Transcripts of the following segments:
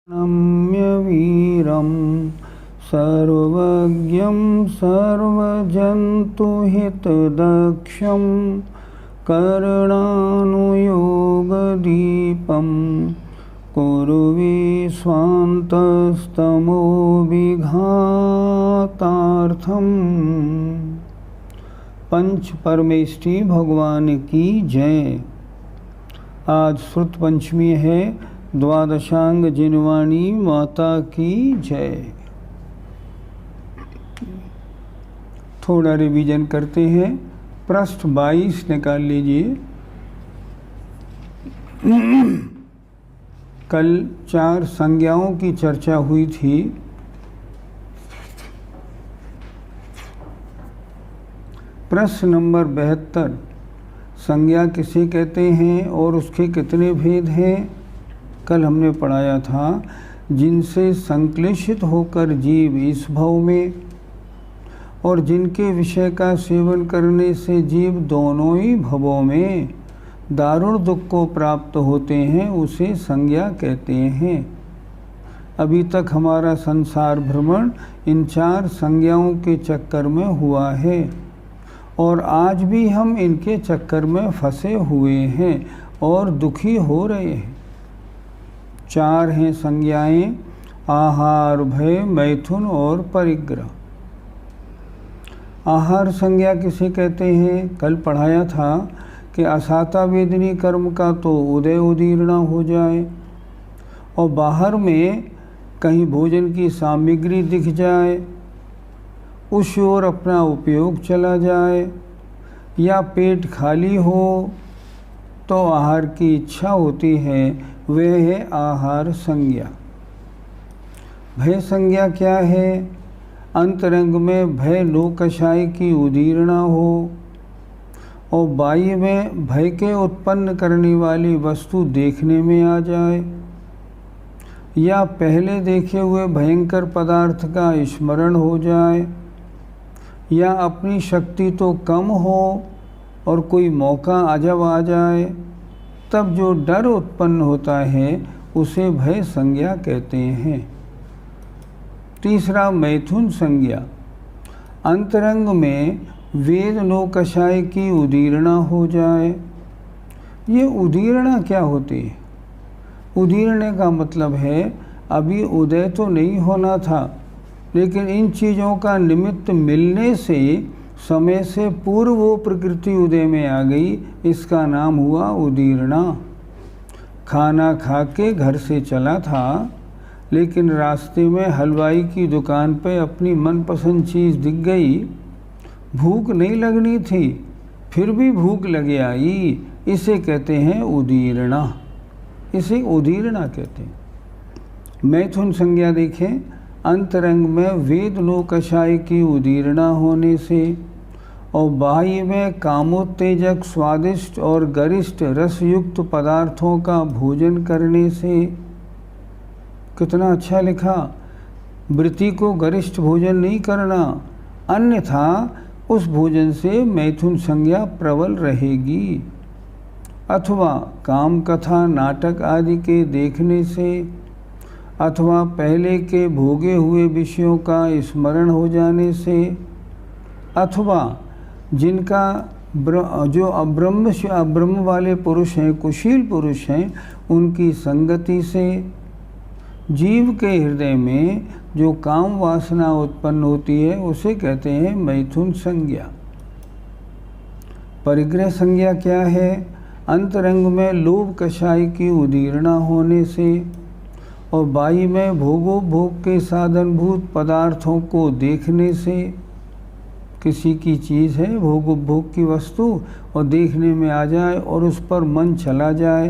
नम्य वीरं सर्वज्ञं सर्वजन्तुहितदक्षं करणानुयोगदीपं कुर्वे स्वान्तस्तमोविघातार्थम्। पंच परमेष्ठी भगवान की जय। आज श्रुत पंचमी है। द्वादशांग जिनवाणी माता की जय। थोड़ा रिवीजन करते हैं। पृष्ठ 22 निकाल लीजिए। कल 4 संज्ञाओं की चर्चा हुई थी। प्रश्न नंबर 72, संज्ञा किसे कहते हैं और उसके कितने भेद हैं। कल हमने पढ़ाया था जिनसे संक्लेशित होकर जीव इस भव में और जिनके विषय का सेवन करने से जीव दोनों ही भवों में दारुण दुख को प्राप्त होते हैं, उसे संज्ञा कहते हैं। अभी तक हमारा संसार भ्रमण इन 4 संज्ञाओं के चक्कर में हुआ है और आज भी हम इनके चक्कर में फंसे हुए हैं और दुखी हो रहे हैं। 4 हैं संज्ञाएं: आहार, भय, मैथुन और परिग्रह। आहार संज्ञा किसे कहते हैं? कल पढ़ाया था कि असाता वेदनी कर्म का तो उदय उदीर्णा हो जाए और बाहर में कहीं भोजन की सामग्री दिख जाए, उस ओर अपना उपयोग चला जाए, या पेट खाली हो तो आहार की इच्छा होती है, वह है आहार संज्ञा। भय संज्ञा क्या है? अंतरंग में भय लोकशाही की उदीर्णा हो और बाह्य में भय के उत्पन्न करने वाली वस्तु देखने में आ जाए, या पहले देखे हुए भयंकर पदार्थ का स्मरण हो जाए, या अपनी शक्ति तो कम हो और कोई मौका अजब आ जाए, तब जो डर उत्पन्न होता है उसे भय संज्ञा कहते हैं। तीसरा मैथुन संज्ञा। अंतरंग में वेद लोकशाही की उदीर्णा हो जाए। ये उदीर्णा क्या होती है? उदीरने का मतलब है अभी उदय तो नहीं होना था, लेकिन इन चीज़ों का निमित्त मिलने से समय से पूर्व वो प्रकृति उदय में आ गई, इसका नाम हुआ उदीरना। खाना खा के घर से चला था, लेकिन रास्ते में हलवाई की दुकान पे अपनी मनपसंद चीज़ दिख गई। भूख नहीं लगनी थी, फिर भी भूख लगे आई, इसे कहते हैं उदीरना। इसे उदीरना कहते हैं। मैथुन संज्ञा देखें। अंतरंग में वेद लोकशाही की उदीरना होने से और बाह्य में कामोत्तेजक स्वादिष्ट और गरिष्ठ रसयुक्त पदार्थों का भोजन करने से। कितना अच्छा लिखा, वृत्ति को गरिष्ठ भोजन नहीं करना, अन्यथा उस भोजन से मैथुन संज्ञा प्रबल रहेगी। अथवा काम कथा नाटक आदि के देखने से, अथवा पहले के भोगे हुए विषयों का स्मरण हो जाने से, अथवा जिनका जो अब्रह्म वाले पुरुष हैं, कुशील पुरुष हैं, उनकी संगति से जीव के हृदय में जो काम वासना उत्पन्न होती है उसे कहते हैं मैथुन संज्ञा। परिग्रह संज्ञा क्या है? अंतरंग में लोभ कषाय की उदीर्णा होने से और बाह्य में भोग के साधनभूत पदार्थों को देखने से। किसी की चीज़ है, भोग की वस्तु, और देखने में आ जाए और उस पर मन चला जाए,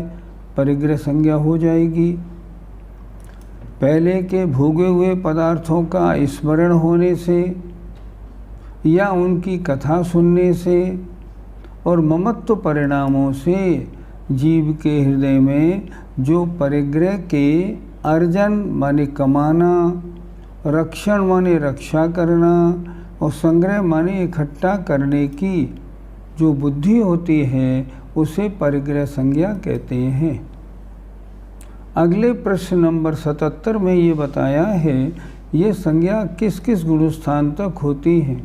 परिग्रह संज्ञा हो जाएगी। पहले के भोगे हुए पदार्थों का स्मरण होने से या उनकी कथा सुनने से और ममत्व परिणामों से जीव के हृदय में जो परिग्रह के अर्जन माने कमाना, रक्षण माने रक्षा करना और संग्रह माने इकट्ठा करने की जो बुद्धि होती है, उसे परिग्रह संज्ञा कहते हैं। अगले प्रश्न नंबर 77 में ये बताया है ये संज्ञा किस किस गुणस्थान तक होती है।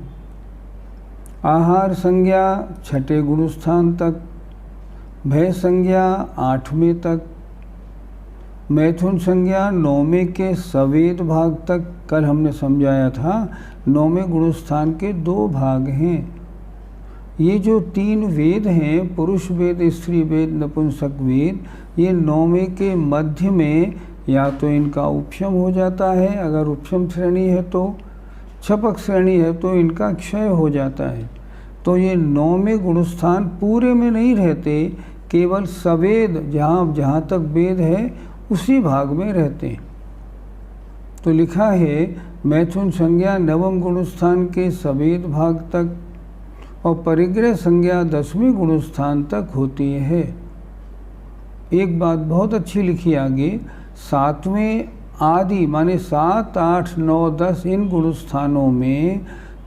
आहार संज्ञा 6ठे गुणस्थान तक, भय संज्ञा 8वें तक, मैथुन संज्ञा 9वें के सवेद भाग तक। कल हमने समझाया था 9वें गुणस्थान के 2 भाग हैं। ये जो 3 वेद हैं, पुरुष वेद, स्त्री वेद, नपुंसक वेद, ये 9वें के मध्य में या तो इनका उपशम हो जाता है, अगर उपशम श्रेणी है तो, छपक श्रेणी है तो इनका क्षय हो जाता है। तो ये 9वें गुणस्थान पूरे में नहीं रहते, केवल सवेद जहाँ तक वेद है उसी भाग में रहते हैं। तो लिखा है मैथुन संज्ञा 9वें गुणस्थान के सवेद भाग तक और परिग्रह संज्ञा 10वें गुणस्थान तक होती है। एक बात बहुत अच्छी लिखी आगे, 7वें आदि माने 7, 8, 9, 10 इन गुणस्थानों में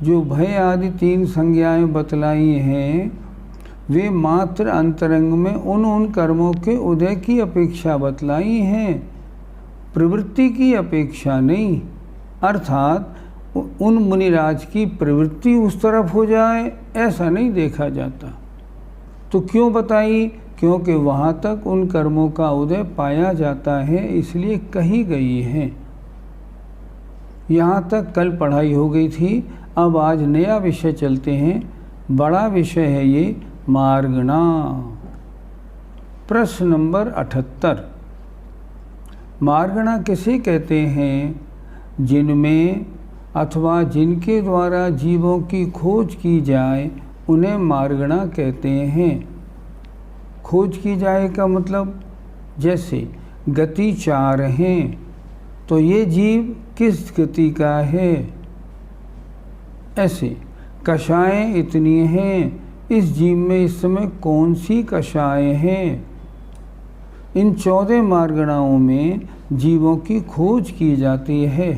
जो भय आदि 3 संज्ञाएं बतलाई हैं वे मात्र अंतरंग में उन कर्मों के उदय की अपेक्षा बतलाई हैं, प्रवृत्ति की अपेक्षा नहीं। अर्थात उन मुनिराज की प्रवृत्ति उस तरफ हो जाए ऐसा नहीं देखा जाता। तो क्यों बताई? क्योंकि वहाँ तक उन कर्मों का उदय पाया जाता है, इसलिए कही गई है। यहाँ तक कल पढ़ाई हो गई थी। अब आज नया विषय चलते हैं। बड़ा विषय है ये मार्गणा। प्रश्न नंबर 78, मार्गणा किसे कहते हैं? जिनमें अथवा जिनके द्वारा जीवों की खोज की जाए उन्हें मार्गणा कहते हैं। खोज की जाए का मतलब जैसे गति 4 हैं तो ये जीव किस गति का है, ऐसे कषाएं इतनी हैं, इस जीव में इस समय कौन सी कषाएं हैं। इन 14 मार्गणाओं में जीवों की खोज की जाती है,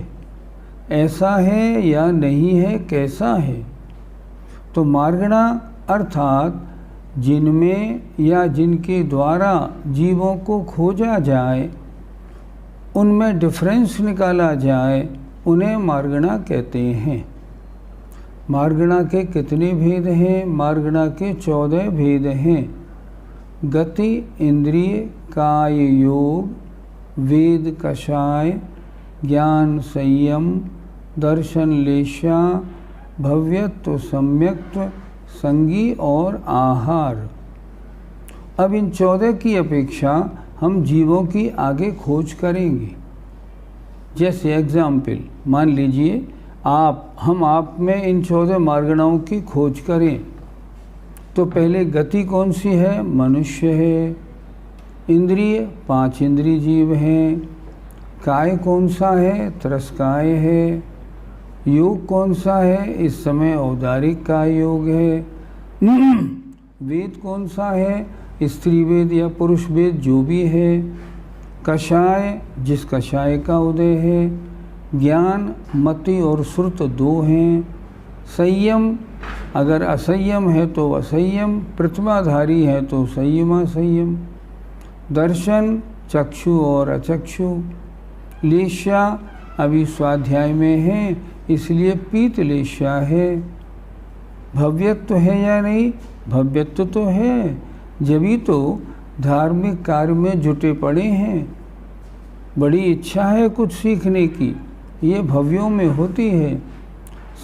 ऐसा है या नहीं है, कैसा है। तो मार्गणा अर्थात जिनमें या जिनके द्वारा जीवों को खोजा जाए, उनमें डिफरेंस निकाला जाए, उन्हें मार्गणा कहते हैं। मार्गणा के कितने भेद हैं? मार्गणा के 14 भेद हैं। गति, इंद्रिय, काय योग, वेद कषाय, ज्ञान संयम, दर्शन लेशा, भव्यत्व सम्यक्त्व, संगी और आहार। अब इन 14 की अपेक्षा हम जीवों की आगे खोज करेंगे। जैसे एग्जाम्पल मान लीजिए हम आप में इन 14 मार्गणाओं की खोज करें तो पहले गति कौन सी है? मनुष्य है। इंद्रिय 5 इंद्रिय जीव हैं। काय कौन सा है? त्रस्काय है। योग कौन सा है? इस समय औदारिक का योग है। वेद कौन सा है? स्त्री वेद या पुरुष वेद जो भी है। कषाय जिस कषाय का उदय है। ज्ञान मति और श्रुत 2 हैं। संयम अगर असंयम है तो असंयम, प्रतिमाधारी है तो संयमा संयम। दर्शन चक्षु और अचक्षु। लेशा अभी स्वाध्याय में है इसलिए पीत लेशा है। भव्यत्व है या नहीं? भव्यत्व तो है, जभी तो धार्मिक कार्य में जुटे पड़े हैं। बड़ी इच्छा है कुछ सीखने की, ये भव्यों में होती है।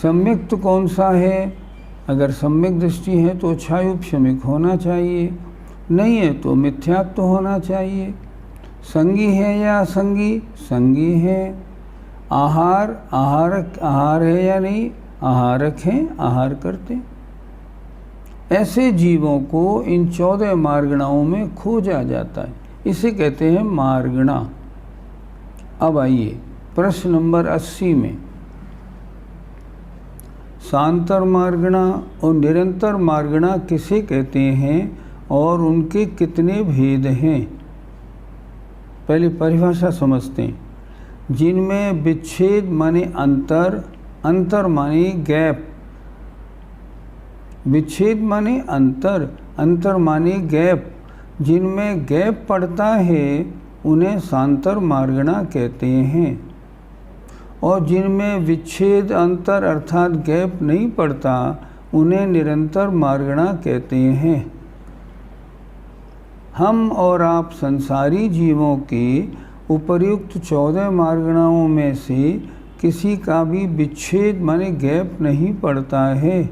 सम्यक्त कौन सा है? अगर सम्यक दृष्टि है तो क्षायुपशमिक होना चाहिए, नहीं है तो मिथ्यात्व होना चाहिए। संगी है या असंगी? संगी है। आहार है या नहीं? आहारक हैं, आहार करते। ऐसे जीवों को इन 14 मार्गणाओं में खोजा जाता है, इसे कहते हैं मार्गणा। अब आइए प्रश्न नंबर 80 में शांतर मार्गणा और निरंतर मार्गणा किसे कहते हैं और उनके कितने भेद हैं? पहले परिभाषा समझते हैं। जिनमें विच्छेद माने अंतर, अंतर माने गैप, विच्छेद माने अंतर, अंतर माने गैप, जिनमें गैप पड़ता है उन्हें सांतर मार्गणा कहते हैं। और जिनमें विच्छेद, अंतर अर्थात गैप नहीं पड़ता, उन्हें निरंतर मार्गणा कहते हैं। हम और आप संसारी जीवों के उपर्युक्त 14 मार्गणाओं में से किसी का भी विच्छेद माने गैप नहीं पड़ता है।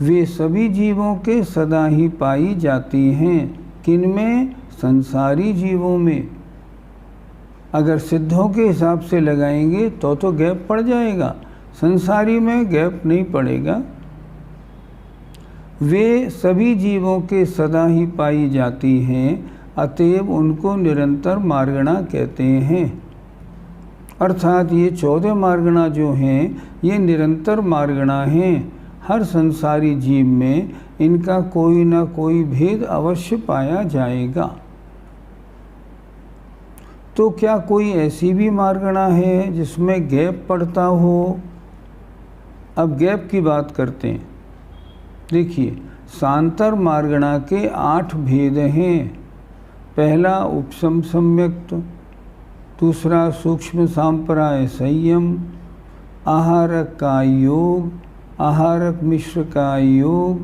वे सभी जीवों के सदा ही पाई जाती हैं। किनमें? संसारी जीवों में। अगर सिद्धों के हिसाब से लगाएंगे तो गैप पड़ जाएगा, संसारी में गैप नहीं पड़ेगा। वे सभी जीवों के सदा ही पाई जाती हैं, अतएव उनको निरंतर मार्गणा कहते हैं। अर्थात ये 14 मार्गणा जो हैं ये निरंतर मार्गणा हैं। हर संसारी जीव में इनका कोई ना कोई भेद अवश्य पाया जाएगा। तो क्या कोई ऐसी भी मार्गणा है जिसमें गैप पड़ता हो? अब गैप की बात करते हैं। देखिए, सांतर मार्गणा के 8 भेद हैं। पहला उपशम सम्यक्त, दूसरा सूक्ष्म सांप्राय संयम, आहारक का योग, आहारक मिश्र का योग,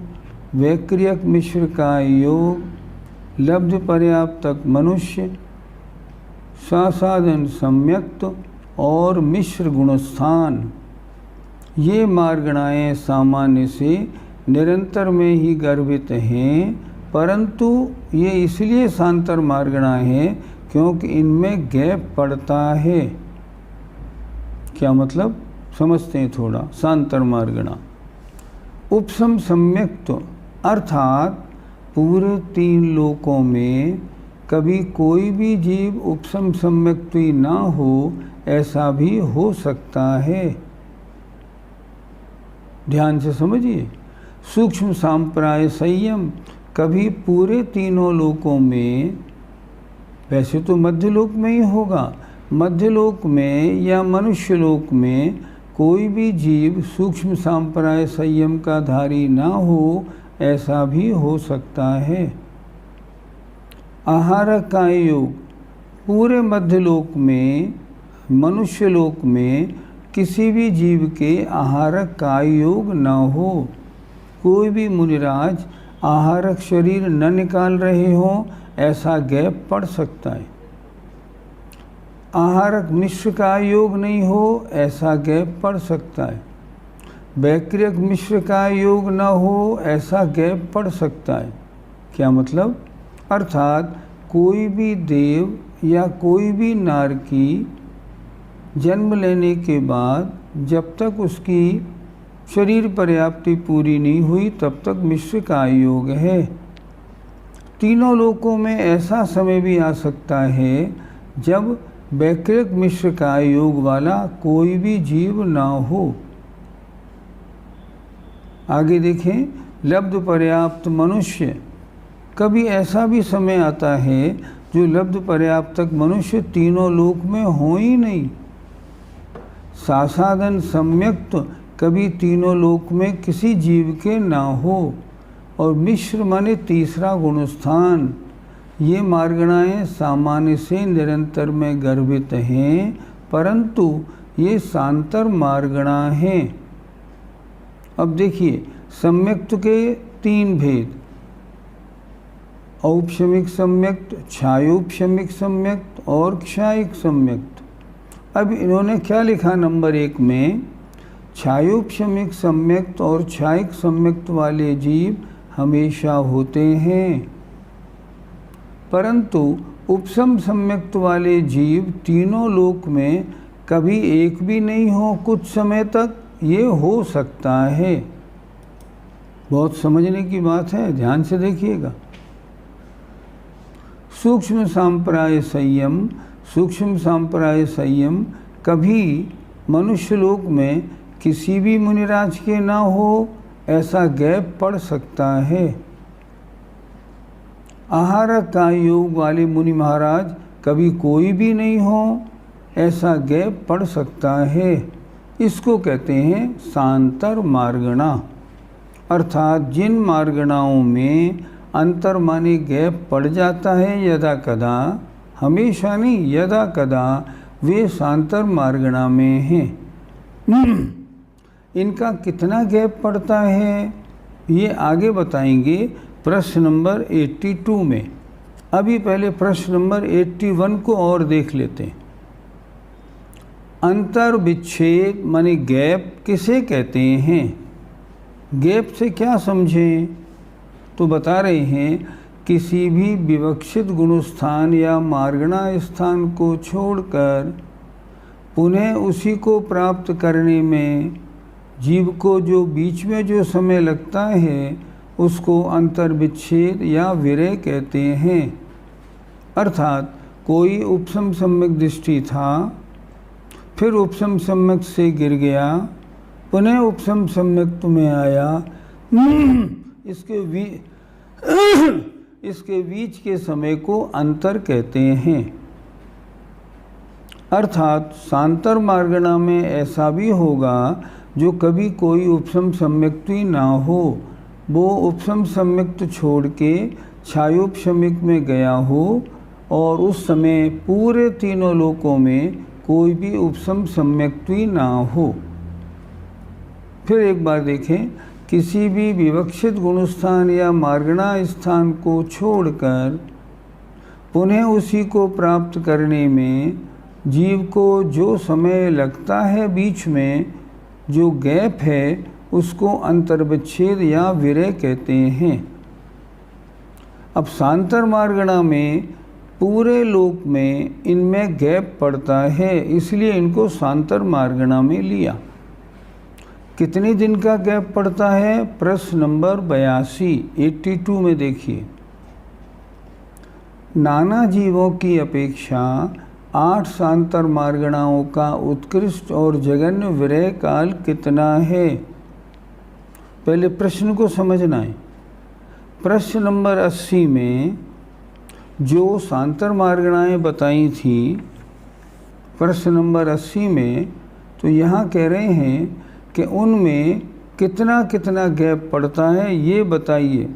वैक्रियक मिश्र का योग, लब्ध पर्याप्तक मनुष्य, सासाधन सम्यक्त और मिश्र गुणस्थान। ये मार्गणाएँ सामान्य से निरंतर में ही गर्भित हैं, परंतु ये इसलिए सांतर मार्गणा है क्योंकि इनमें गैप पड़ता है। क्या मतलब? समझते हैं थोड़ा। सांतर मार्गणा उपशम सम्यक्त अर्थात पूरे 3 लोकों में कभी कोई भी जीव उपशम सम्यक्ति ना हो, ऐसा भी हो सकता है। ध्यान से समझिए। सूक्ष्म सांप्राय संयम कभी पूरे 3 लोकों में, वैसे तो मध्यलोक में ही होगा, मध्यलोक में या मनुष्य लोक में कोई भी जीव सूक्ष्म सांप्राय संयम का धारी ना हो, ऐसा भी हो सकता है। आहारक का योग पूरे मध्यलोक में, मनुष्य लोक में किसी भी जीव के आहारक का योग न हो। कोई भी मुनिराज आहारक शरीर न निकाल रहे हों, ऐसा गैप पड़ सकता है। आहारक मिश्र का योग नहीं हो, ऐसा गैप पड़ सकता है। वैक्रियक मिश्र का योग न हो, ऐसा गैप पड़ सकता है। क्या मतलब? अर्थात कोई भी देव या कोई भी नारकी जन्म लेने के बाद जब तक उसकी शरीर पर्याप्ति पूरी नहीं हुई, तब तक मिश्र का योग है। 3 लोकों में ऐसा समय भी आ सकता है जब वैक्रियक मिश्र का योग वाला कोई भी जीव ना हो। आगे देखें, लब्ध पर्याप्त मनुष्य कभी ऐसा भी समय आता है जो लब्ध पर्याप्तक मनुष्य 3 लोक में हो ही नहीं। सासाधन सम्यक्त कभी 3 लोक में किसी जीव के ना हो। और मिश्र माने तीसरा गुणस्थान। ये मार्गणाएँ सामान्य से निरंतर में गर्भित हैं, परंतु ये सांतर मार्गणा हैं। अब देखिए, सम्यक्त के 3 भेद, औपशमिक सम्यक्त, छायोपशमिक सम्यक्त और क्षायिक सम्यक्त। अब इन्होंने क्या लिखा नंबर 1 में? छायोपशमिक सम्यक्त और क्षायिक सम्यक्त वाले जीव हमेशा होते हैं, परंतु उपशम सम्यक्त वाले जीव 3 लोक में कभी एक भी नहीं हो, कुछ समय तक ये हो सकता है। बहुत समझने की बात है, ध्यान से देखिएगा। सूक्ष्म सांप्राय संयम, सूक्ष्म सांप्राय संयम कभी मनुष्य लोक में किसी भी मुनिराज के ना हो, ऐसा गैप पड़ सकता है। आहारक का योग वाले मुनि महाराज कभी कोई भी नहीं हो, ऐसा गैप पड़ सकता है। इसको कहते हैं सांतर मार्गणा। अर्थात जिन मार्गणाओं में अंतर माने गैप पड़ जाता है यदा कदा, हमेशा नहीं, यदा कदा वे शांतर मार्गणा में हैं। इनका कितना गैप पड़ता है ये आगे बताएंगे प्रश्न नंबर 82 में। अभी पहले प्रश्न नंबर 81 को और देख लेते हैं। अंतर विच्छेद माने गैप किसे कहते हैं? गैप से क्या समझें? तो बता रहे हैं किसी भी विवक्षित गुणस्थान या मार्गणा स्थान को छोड़कर पुनः उसी को प्राप्त करने में जीव को जो बीच में जो समय लगता है उसको अंतर विच्छेद या विरय कहते हैं। अर्थात कोई उपसम सम्यक दृष्टि था, फिर उपसम सम्यक से गिर गया, पुनः उपसम सम्यक में आया, इसके बीच के समय को अंतर कहते हैं। अर्थात शांतर मार्गणा में ऐसा भी होगा जो कभी कोई उपसम सम्यक्ति ना हो, वो उपसम सम्यक्त छोड़ के छायोपशमिक में गया हो और उस समय पूरे तीनों लोकों में कोई भी उपसम सम्यक्ति ना हो। फिर एक बार देखें, किसी भी विवक्षित गुणस्थान या मार्गणा स्थान को छोड़कर पुनः उसी को प्राप्त करने में जीव को जो समय लगता है बीच में जो गैप है उसको अंतर्विच्छेद या विरय कहते हैं। अब शांतर मार्गणा में पूरे लोक में इनमें गैप पड़ता है, इसलिए इनको शांतर मार्गणा में लिया। कितने दिन का गैप पड़ता है? प्रश्न नंबर 82 में देखिए। नाना जीवों की अपेक्षा 8 शांतर मार्गणाओं का उत्कृष्ट और जघन्य विरय काल कितना है? पहले प्रश्न को समझना है। प्रश्न नंबर 80 में जो शांतर मार्गणाएं बताई थी, प्रश्न नंबर 80 में, तो यहाँ कह रहे हैं कि उनमें कितना कितना गैप पड़ता है ये बताइए।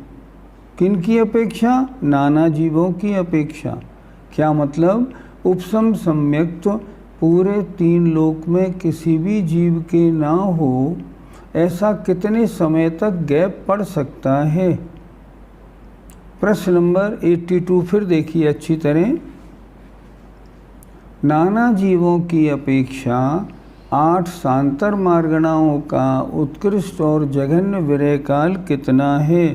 किन की अपेक्षा? नाना जीवों की अपेक्षा। क्या मतलब? उपसम सम्यक्त पूरे 3 लोक में किसी भी जीव के ना हो, ऐसा कितने समय तक गैप पड़ सकता है? प्रश्न नंबर 82 फिर देखिए अच्छी तरह। नाना जीवों की अपेक्षा 8 शांतर मार्गणाओं का उत्कृष्ट और जघन्य विरय काल कितना है?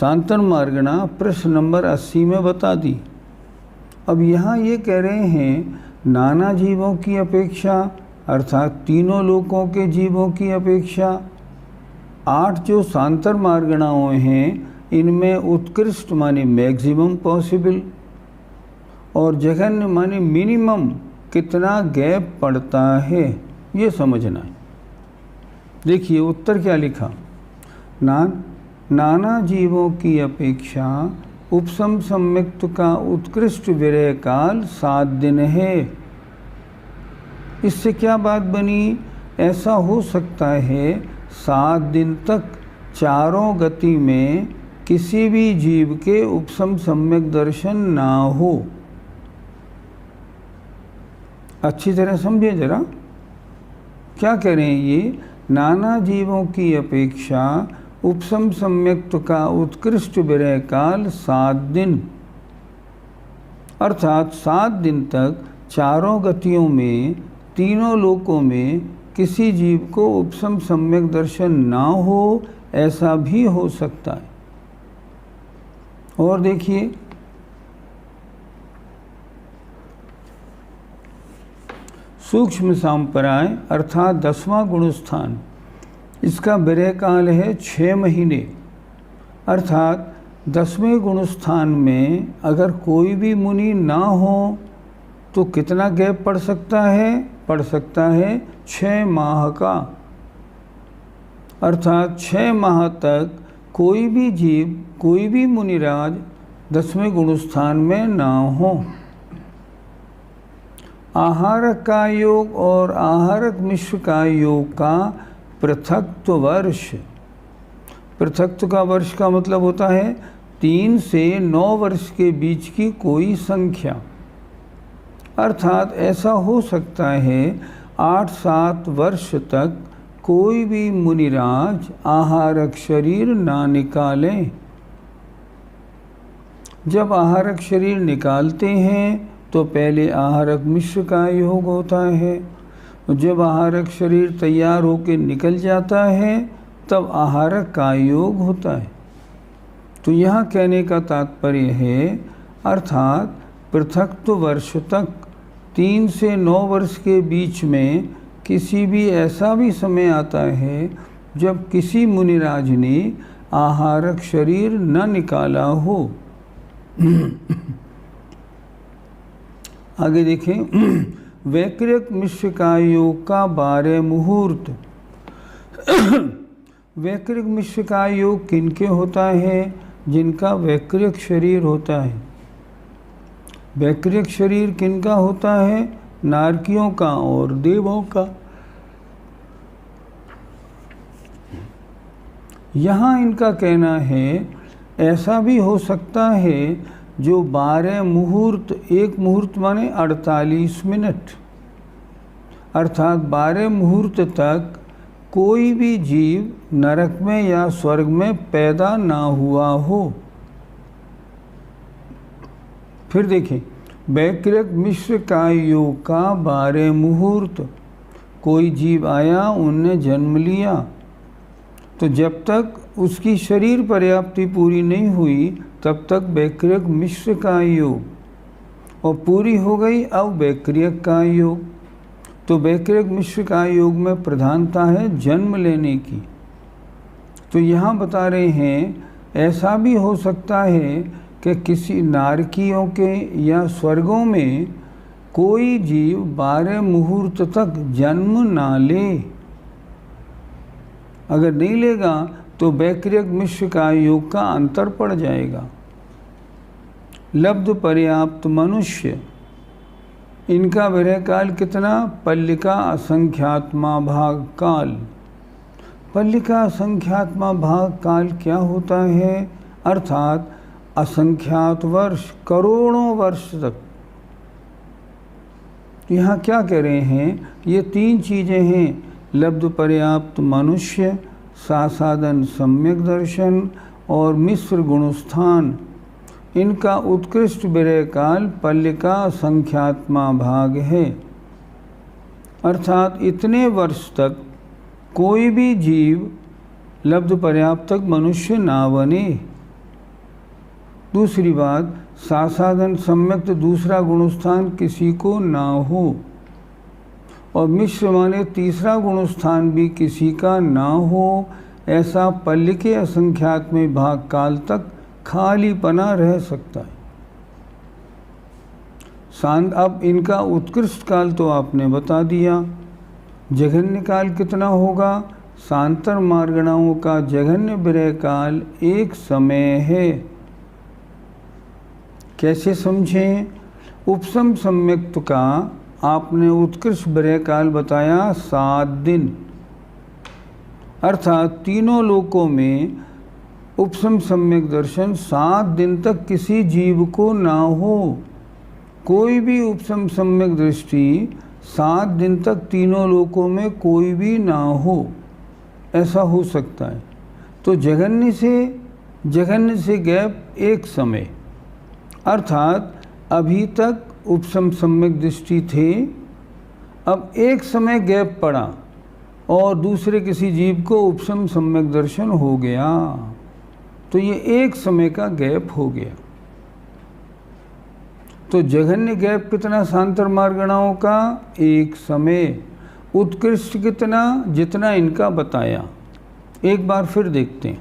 शांतर मार्गणा प्रश्न नंबर 80 में बता दी। अब यहाँ ये कह रहे हैं नाना जीवों की अपेक्षा, अर्थात तीनों लोकों के जीवों की अपेक्षा 8 जो शांतर मार्गणाएं हैं इनमें उत्कृष्ट माने मैक्सिमम पॉसिबल और जघन्य माने मिनिमम कितना गैप पड़ता है ये समझना है। देखिए उत्तर क्या लिखा। नाना जीवों की अपेक्षा उपसम सम्यक्त का उत्कृष्ट विरय काल 7 दिन है। इससे क्या बात बनी? ऐसा हो सकता है 7 दिन तक चारों गति में किसी भी जीव के उपसम सम्यक दर्शन ना हो। अच्छी तरह समझे जरा क्या कह रहे हैं ये। नाना जीवों की अपेक्षा उपसम सम्यक्त का उत्कृष्ट विरय काल 7 दिन, अर्थात 7 दिन तक चारों गतियों में तीनों लोकों में किसी जीव को उपसम सम्यक दर्शन ना हो, ऐसा भी हो सकता है। और देखिए सूक्ष्म सांपराय अर्थात 10वां गुणस्थान, इसका विरय काल है 6 महीने। अर्थात 10वें गुणस्थान में अगर कोई भी मुनि ना हो तो कितना गैप पड़ सकता है? पड़ सकता है 6 माह का। अर्थात 6 माह तक कोई भी जीव, कोई भी मुनिराज 10वें गुणस्थान में ना हो। आहारक का योग और आहारक मिश्र का योग का पृथक्त्व वर्ष पृथक्त्व का वर्ष का मतलब होता है 3 से 9 वर्ष के बीच की कोई संख्या। अर्थात ऐसा हो सकता है 8-7 वर्ष तक कोई भी मुनिराज आहारक शरीर ना निकालें। जब आहारक शरीर निकालते हैं तो पहले आहारक मिश्र का योग होता है। जब आहारक शरीर तैयार होकर निकल जाता है तब आहारक का योग होता है। तो यहाँ कहने का तात्पर्य है अर्थात पृथक्त्व वर्ष तक 3 से 9 वर्ष के बीच में किसी भी ऐसा भी समय आता है जब किसी मुनिराज ने आहारक शरीर न निकाला हो। आगे देखें, वैकृक मिश्र का योग का 12 मुहूर्त। वैकृक मिश्र का योग किनके होता है? जिनका वैकृक शरीर होता है। वैकृक शरीर किनका होता है? नारकियों का और देवों का। यहाँ इनका कहना है ऐसा भी हो सकता है जो 12 मुहूर्त, एक मुहूर्त माने 48 मिनट, अर्थात 12 मुहूर्त तक कोई भी जीव नरक में या स्वर्ग में पैदा ना हुआ हो। फिर देखें, वैकृक मिश्र का योग का 12 मुहूर्त। कोई जीव आया, उनने जन्म लिया, तो जब तक उसकी शरीर पर्याप्ति पूरी नहीं हुई तब तक वैकृक मिश्र का योग, और पूरी हो गई अब वैकृक का योग। तो वैकृक मिश्र का योग में प्रधानता है जन्म लेने की। तो यहाँ बता रहे हैं ऐसा भी हो सकता है कि किसी नारकियों के या स्वर्गों में कोई जीव 12 मुहूर्त तक जन्म ना ले। अगर नहीं लेगा तो वैकृक मिश्र का योग का अंतर पड़ जाएगा। लब्ध पर्याप्त मनुष्य, इनका विरह काल कितना? पल्लिका असंख्यात्मा भाग काल। पल्लिका असंख्यात्मा भाग काल क्या होता है? अर्थात असंख्यात वर्ष, करोड़ों वर्ष तक। यहाँ क्या कह रहे हैं? ये 3 चीज़ें हैं, लब्ध पर्याप्त मनुष्य, सासादन सम्यक दर्शन और मिश्र गुणस्थान। इनका उत्कृष्ट विरह काल पल्लिका संख्यात्मा भाग है। अर्थात इतने वर्ष तक कोई भी जीव लब्ध पर्याप्त तक मनुष्य ना बने। दूसरी बात, सासादन सम्यक, दूसरा गुणस्थान किसी को ना हो, और मिश्र माने तीसरा गुणस्थान भी किसी का ना हो। ऐसा पल्लिके असंख्यात में भाग काल तक खाली पना रह सकता है। शांत। अब इनका उत्कृष्ट काल तो आपने बता दिया। जघन्य काल कितना होगा? शांतर मार्गणाओं का जघन्य विरह काल 1 समय है। कैसे समझें? उपसम सम्यक्त का आपने उत्कृष्ट विरह काल बताया 7 दिन। अर्थात तीनों लोकों में उपसम सम्यक दर्शन 7 दिन तक किसी जीव को ना हो। कोई भी उपसम सम्यक दृष्टि 7 दिन तक तीनों लोकों में कोई भी ना हो, ऐसा हो सकता है। तो जघन्य से गैप 1 समय, अर्थात अभी तक उपसम सम्यक दृष्टि थे, अब 1 समय गैप पड़ा और दूसरे किसी जीव को उपसम सम्यक दर्शन हो गया, तो ये 1 समय का गैप हो गया। तो जघन्य गैप कितना शांतर मार्गणाओं का? 1 समय। उत्कृष्ट कितना? जितना इनका बताया। एक बार फिर देखते हैं।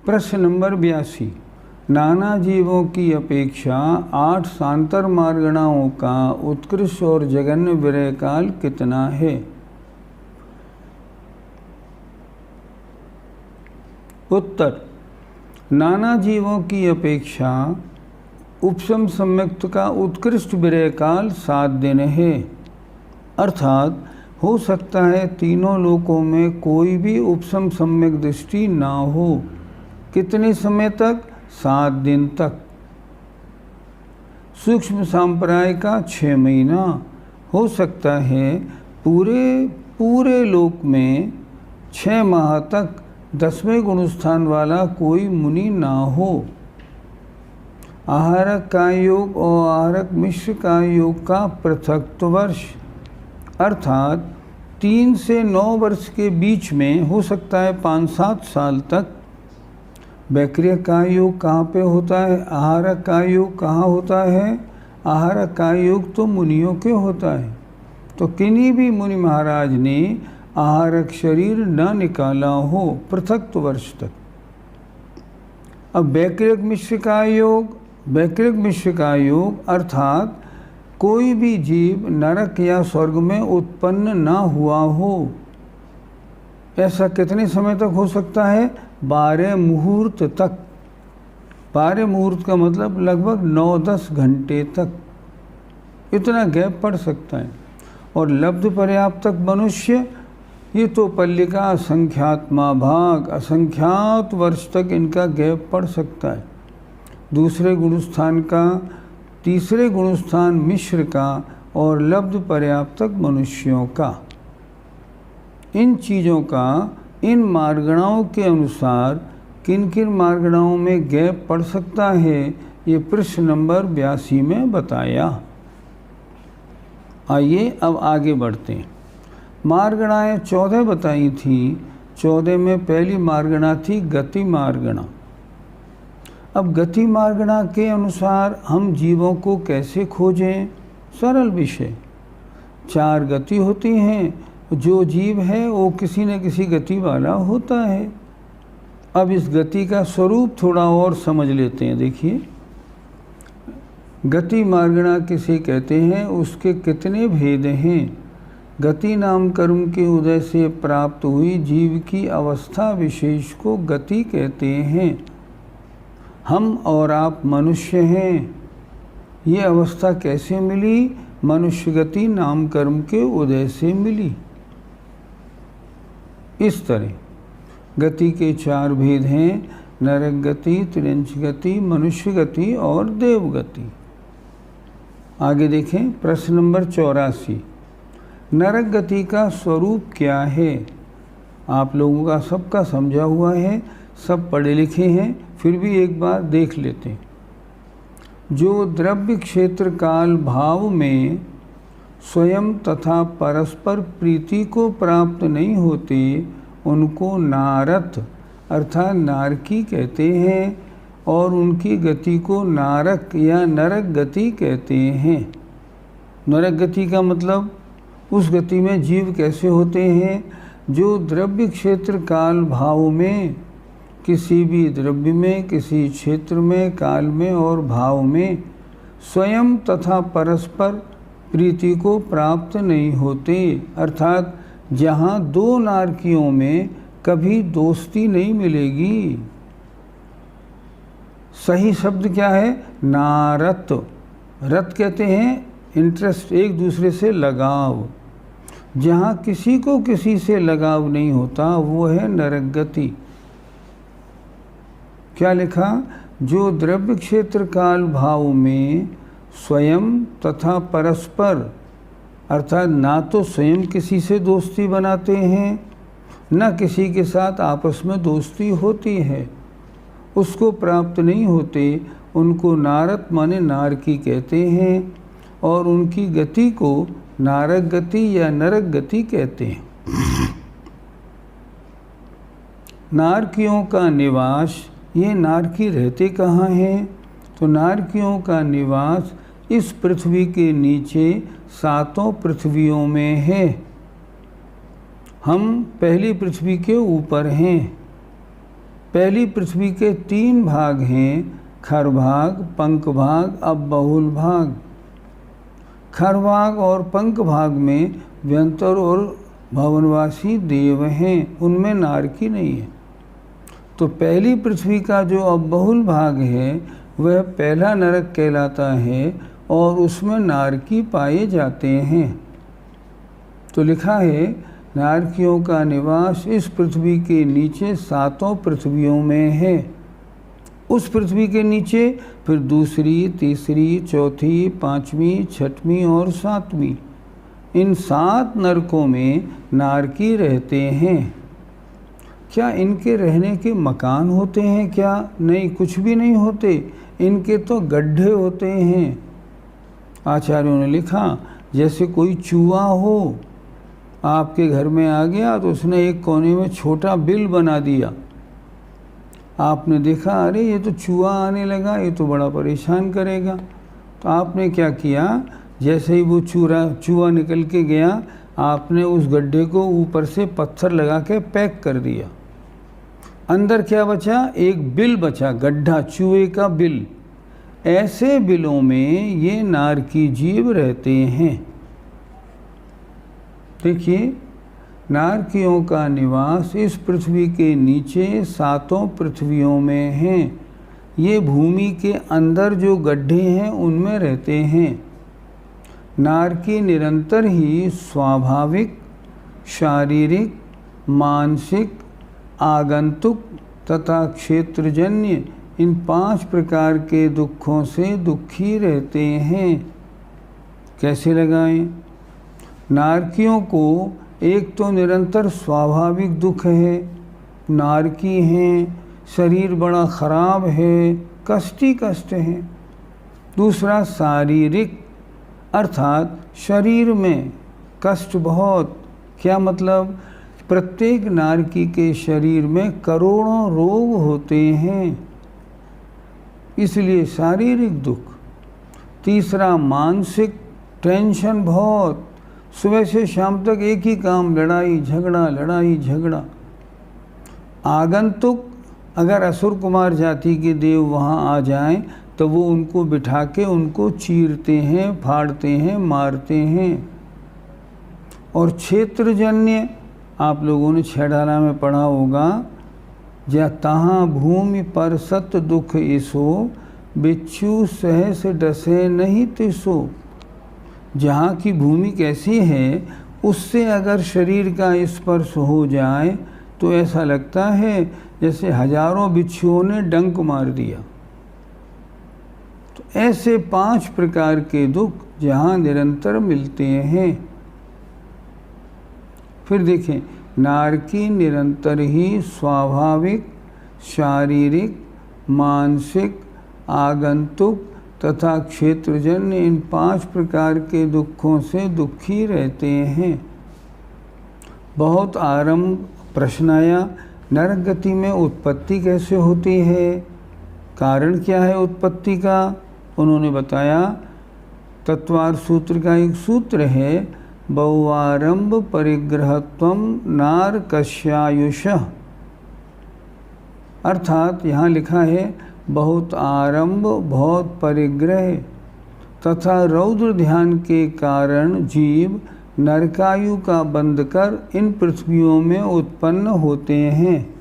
प्रश्न नंबर 82, नाना जीवों की अपेक्षा 8 शांतर मार्गणाओं का उत्कृष्ट और जघन्य विरह काल कितना है? उत्तर, नाना जीवों की अपेक्षा उपसम सम्यक्त का उत्कृष्ट विरह काल 7 दिन है। अर्थात हो सकता है तीनों लोकों में कोई भी उपशम सम्यक दृष्टि ना हो। कितने समय तक? 7 दिन तक। सूक्ष्म संप्राय का 6 महीना। हो सकता है पूरे लोक में 6 माह तक 10वें गुण स्थान वाला कोई मुनि ना हो। आहारक का योग और आहारक मिश्र का योग का पृथक वर्ष अर्थात 3 से 9 वर्ष के बीच में हो सकता है 5-7 साल तक। वैक्रिय का योग कहाँ पे होता है? आहारक का योग कहाँ होता है? आहारक का योग तो मुनियों के होता है। तो किन्हीं भी मुनि महाराज ने आहारक शरीर न निकाला हो पृथक वर्ष तक। अब वैक्रिक मिश्र का योग अर्थात कोई भी जीव नरक या स्वर्ग में उत्पन्न ना हुआ हो। ऐसा कितने समय तक हो सकता है? 12 मुहूर्त तक। 12 मुहूर्त का मतलब लगभग 9-10 घंटे तक, इतना गैप पड़ सकता है। और लब्ध पर्याप्तक मनुष्य, ये तो पल्लिका असंख्यात्मा भाग, असंख्यात वर्ष तक इनका गैप पड़ सकता है। दूसरे गुणस्थान का, तीसरे गुणस्थान मिश्र का और लब्ध पर्याप्तक मनुष्यों का। इन चीज़ों का इन मार्गणाओं के अनुसार किन किन मार्गणाओं में गैप पड़ सकता है, ये प्रश्न नंबर 82 में बताया। आइए अब आगे बढ़ते हैं। मार्गणाएँ 14 बताई थी। 14 में पहली मार्गणा थी गति मार्गणा। अब गति मार्गणा के अनुसार हम जीवों को कैसे खोजें? सरल विषय। 4 गति होती हैं। जो जीव है वो किसी न किसी गति वाला होता है। अब इस गति का स्वरूप थोड़ा और समझ लेते हैं। देखिए, गति मार्गणा किसे कहते हैं, उसके कितने भेद हैं? गति नाम कर्म के उदय से प्राप्त हुई जीव की अवस्था विशेष को गति कहते हैं। हम और आप मनुष्य हैं। ये अवस्था कैसे मिली? मनुष्य गति नाम कर्म के उदय से मिली। इस तरह गति के 4 भेद हैं, नरक गति, त्रिंच गति, मनुष्य गति और देव गति। आगे देखें प्रश्न नंबर 84। नरक गति का स्वरूप क्या है? आप लोगों का सबका समझा हुआ है, सब पढ़े लिखे हैं, फिर भी एक बार देख लेते हैं। जो द्रव्य क्षेत्र काल भाव में स्वयं तथा परस्पर प्रीति को प्राप्त नहीं होते, उनको नारथ अर्थात नारकी कहते हैं और उनकी गति को नारक या नरक गति कहते हैं। नरक गति का मतलब उस गति में जीव कैसे होते हैं? जो द्रव्य क्षेत्र काल भाव में, किसी भी द्रव्य में, किसी क्षेत्र में, काल में और भाव में स्वयं तथा परस्पर प्रीति को प्राप्त नहीं होते, अर्थात जहाँ 2 नारकियों में कभी दोस्ती नहीं मिलेगी। सही शब्द क्या है? नारत। रत कहते हैं इंटरेस्ट, एक दूसरे से लगाव। जहाँ किसी को किसी से लगाव नहीं होता वो है नरक गति। क्या लिखा? जो द्रव्य क्षेत्र काल भाव में स्वयं तथा परस्पर, अर्थात ना तो स्वयं किसी से दोस्ती बनाते हैं, न किसी के साथ आपस में दोस्ती होती है, उसको प्राप्त नहीं होते, उनको नारत माने नारकी कहते हैं और उनकी गति को नारक गति या नरक गति कहते हैं। नारकियों का निवास, ये नारकी रहते कहाँ हैं? तो नारकियों का निवास इस पृथ्वी के नीचे 7 पृथ्वियों में है। हम पहली पृथ्वी के ऊपर हैं। पहली पृथ्वी के 3 भाग हैं, खर भाग, पंख भाग, अब बहुल भाग। खर भाग और पंख भाग में व्यंतर और भवनवासी देव हैं, उनमें नारकी नहीं है। तो पहली पृथ्वी का जो अब बहुल भाग है वह पहला नरक कहलाता है और उसमें नारकी पाए जाते हैं। तो लिखा है नारकियों का निवास इस पृथ्वी के नीचे 7 पृथ्वियों में है। उस पृथ्वी के नीचे फिर दूसरी, तीसरी, चौथी, 5वीं, 6वीं और 7वीं, इन 7 नरकों में नारकी रहते हैं। क्या इनके रहने के मकान होते हैं क्या? नहीं, कुछ भी नहीं होते, इनके तो गड्ढे होते हैं। आचार्यों ने लिखा जैसे कोई चूहा हो, आपके घर में आ गया तो उसने एक कोने में छोटा बिल बना दिया। आपने देखा अरे ये तो चूहा आने लगा, ये तो बड़ा परेशान करेगा। तो आपने क्या किया, जैसे ही वो चूहा निकल के गया, आपने उस गड्ढे को ऊपर से पत्थर लगा के पैक कर दिया। अंदर क्या बचा? एक बिल बचा, गड्ढा, चूहे का बिल। ऐसे बिलों में ये नारकी जीव रहते हैं। देखिए, नारकियों का निवास इस पृथ्वी के नीचे 7 पृथ्वियों में है। ये भूमि के अंदर जो गड्ढे हैं उनमें रहते हैं। नारकी निरंतर ही स्वाभाविक, शारीरिक, मानसिक, आगंतुक तथा क्षेत्रजन्य इन 5 प्रकार के दुखों से दुखी रहते हैं। कैसे लगाएं? नारकियों को एक तो निरंतर स्वाभाविक दुख है, नारकी हैं, शरीर बड़ा ख़राब है, कष्ट ही कष्ट है। दूसरा शारीरिक, अर्थात शरीर में कष्ट बहुत। क्या मतलब? प्रत्येक नारकी के शरीर में करोड़ों रोग होते हैं, इसलिए शारीरिक दुख। तीसरा मानसिक, टेंशन बहुत, सुबह से शाम तक एक ही काम, लड़ाई झगड़ा, लड़ाई झगड़ा। आगंतुक, अगर असुर कुमार जाति के देव वहाँ आ जाएं तो वो उनको बिठा के उनको चीरते हैं, फाड़ते हैं, मारते हैं। और क्षेत्रजन्य, आप लोगों ने 6 डाला में पढ़ा होगा, जा तहाँ भूमि पर सत दुख इसो, बिच्छू सहस डसे नहीं तिसो। जहाँ की भूमि कैसी है, उससे अगर शरीर का स्पर्श हो जाए तो ऐसा लगता है जैसे हजारों बिच्छुओं ने डंक मार दिया। तो ऐसे 5 प्रकार के दुख जहाँ निरंतर मिलते हैं। फिर देखें, नारकी निरंतर ही स्वाभाविक, शारीरिक, मानसिक, आगंतुक तथा क्षेत्रजन्य इन 5 प्रकार के दुखों से दुखी रहते हैं। बहुत आरंभ प्रश्न आया, नरक गति में उत्पत्ति कैसे होती है? कारण क्या है उत्पत्ति का? उन्होंने बताया, तत्वार सूत्र का एक सूत्र है, बहुआरंभ परिग्रहत्वम नारकस्यायुषः। अर्थात यहाँ लिखा है बहुत आरंभ, बहुत परिग्रह तथा रौद्र ध्यान के कारण जीव नरकायु का बंध कर इन पृथ्वियों में उत्पन्न होते हैं।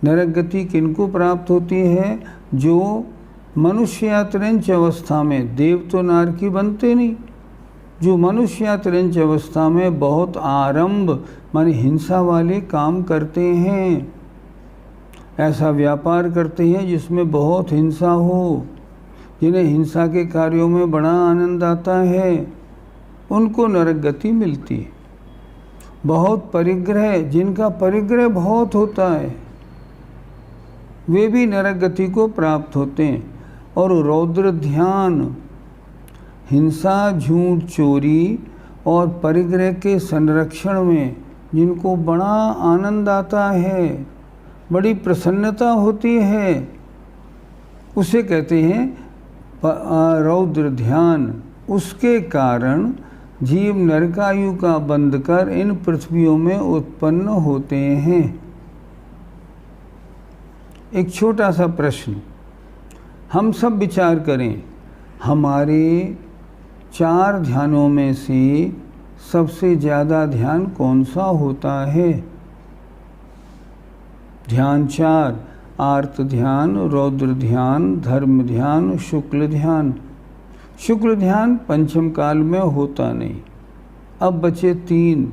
नरक गति किनको प्राप्त होती है? जो मनुष्य या त्रिंच अवस्था में, देव तो नारकी बनते नहीं, जो मनुष्य या त्रिंच अवस्था में बहुत आरंभ माने हिंसा वाले काम करते हैं, ऐसा व्यापार करते हैं जिसमें बहुत हिंसा हो, जिन्हें हिंसा के कार्यों में बड़ा आनंद आता है, उनको नरक गति मिलती है। बहुत परिग्रह, जिनका परिग्रह बहुत होता है, वे भी नरक गति को प्राप्त होते हैं। और रौद्र ध्यान, हिंसा, झूठ, चोरी और परिग्रह के संरक्षण में जिनको बड़ा आनंद आता है, बड़ी प्रसन्नता होती है, उसे कहते हैं रौद्र ध्यान। उसके कारण जीव नरकायु का बंध कर इन पृथ्वियों में उत्पन्न होते हैं। एक छोटा सा प्रश्न, हम सब विचार करें, हमारे 4 ध्यानों में से सबसे ज़्यादा ध्यान कौन सा होता है? ध्यान 4, आर्त ध्यान, रौद्र ध्यान, धर्म ध्यान, शुक्ल ध्यान। शुक्ल ध्यान पंचम काल में होता नहीं, अब बचे 3।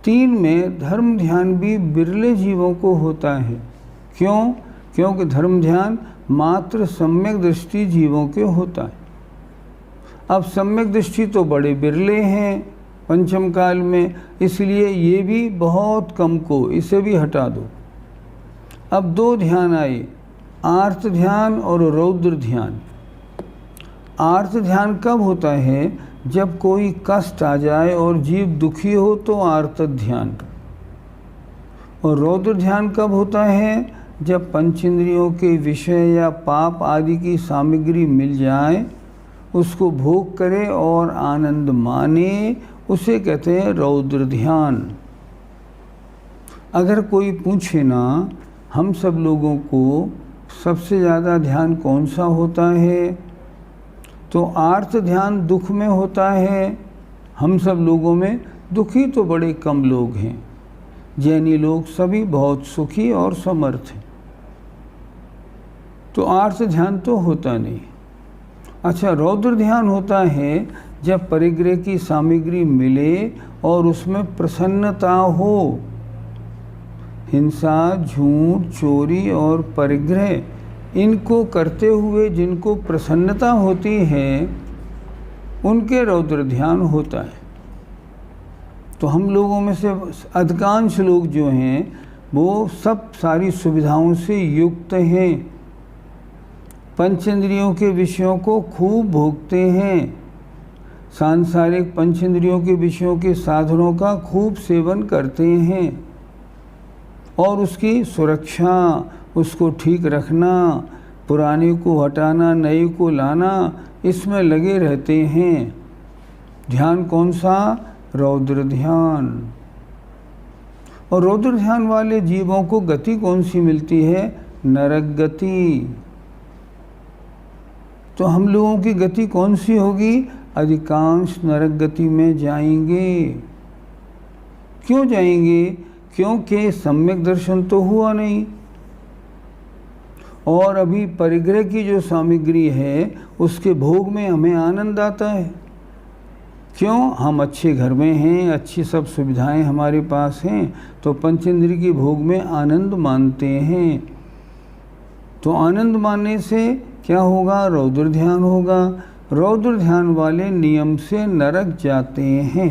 3 में धर्म ध्यान भी बिरले जीवों को होता है। क्यों? क्योंकि धर्म ध्यान मात्र सम्यक दृष्टि जीवों के होता है। अब सम्यक दृष्टि तो बड़े बिरले हैं पंचम काल में, इसलिए ये भी बहुत कम को, इसे भी हटा दो। अब 2 ध्यान आए, आर्त ध्यान और रौद्र ध्यान। आर्त ध्यान कब होता है? जब कोई कष्ट आ जाए और जीव दुखी हो तो आर्त ध्यान। और रौद्र ध्यान कब होता है? जब पंचेंद्रियों के विषय या पाप आदि की सामग्री मिल जाए, उसको भोग करे और आनंद माने, उसे कहते हैं रौद्र ध्यान। अगर कोई पूछे ना हम सब लोगों को सबसे ज़्यादा ध्यान कौन सा होता है, तो आर्त ध्यान दुख में होता है। हम सब लोगों में दुखी तो बड़े कम लोग हैं, जैनी लोग सभी बहुत सुखी और समर्थ हैं, तो आर्त ध्यान तो होता नहीं। अच्छा, रौद्र ध्यान होता है जब परिग्रह की सामग्री मिले और उसमें प्रसन्नता हो। हिंसा, झूठ, चोरी और परिग्रह, इनको करते हुए जिनको प्रसन्नता होती है, उनके रौद्र ध्यान होता है। तो हम लोगों में से अधिकांश लोग जो हैं वो सब सारी सुविधाओं से युक्त हैं, पंचेंद्रियों के विषयों को खूब भोगते हैं, सांसारिक पंचेंद्रियों के विषयों के साधनों का खूब सेवन करते हैं और उसकी सुरक्षा, उसको ठीक रखना, पुराने को हटाना, नए को लाना, इसमें लगे रहते हैं। ध्यान कौन सा? रौद्र ध्यान। और रौद्र ध्यान वाले जीवों को गति कौन सी मिलती है? नरक गति। तो हम लोगों की गति कौन सी होगी? अधिकांश नरक गति में जाएंगे। क्यों जाएंगे? क्योंकि सम्यक दर्शन तो हुआ नहीं और अभी परिग्रह की जो सामग्री है उसके भोग में हमें आनंद आता है। क्यों? हम अच्छे घर में हैं, अच्छी सब सुविधाएं हमारे पास हैं, तो पंचेंद्रिय की भोग में आनंद मानते हैं। तो आनंद मानने से क्या होगा? रौद्र ध्यान होगा। रौद्र ध्यान वाले नियम से नरक जाते हैं।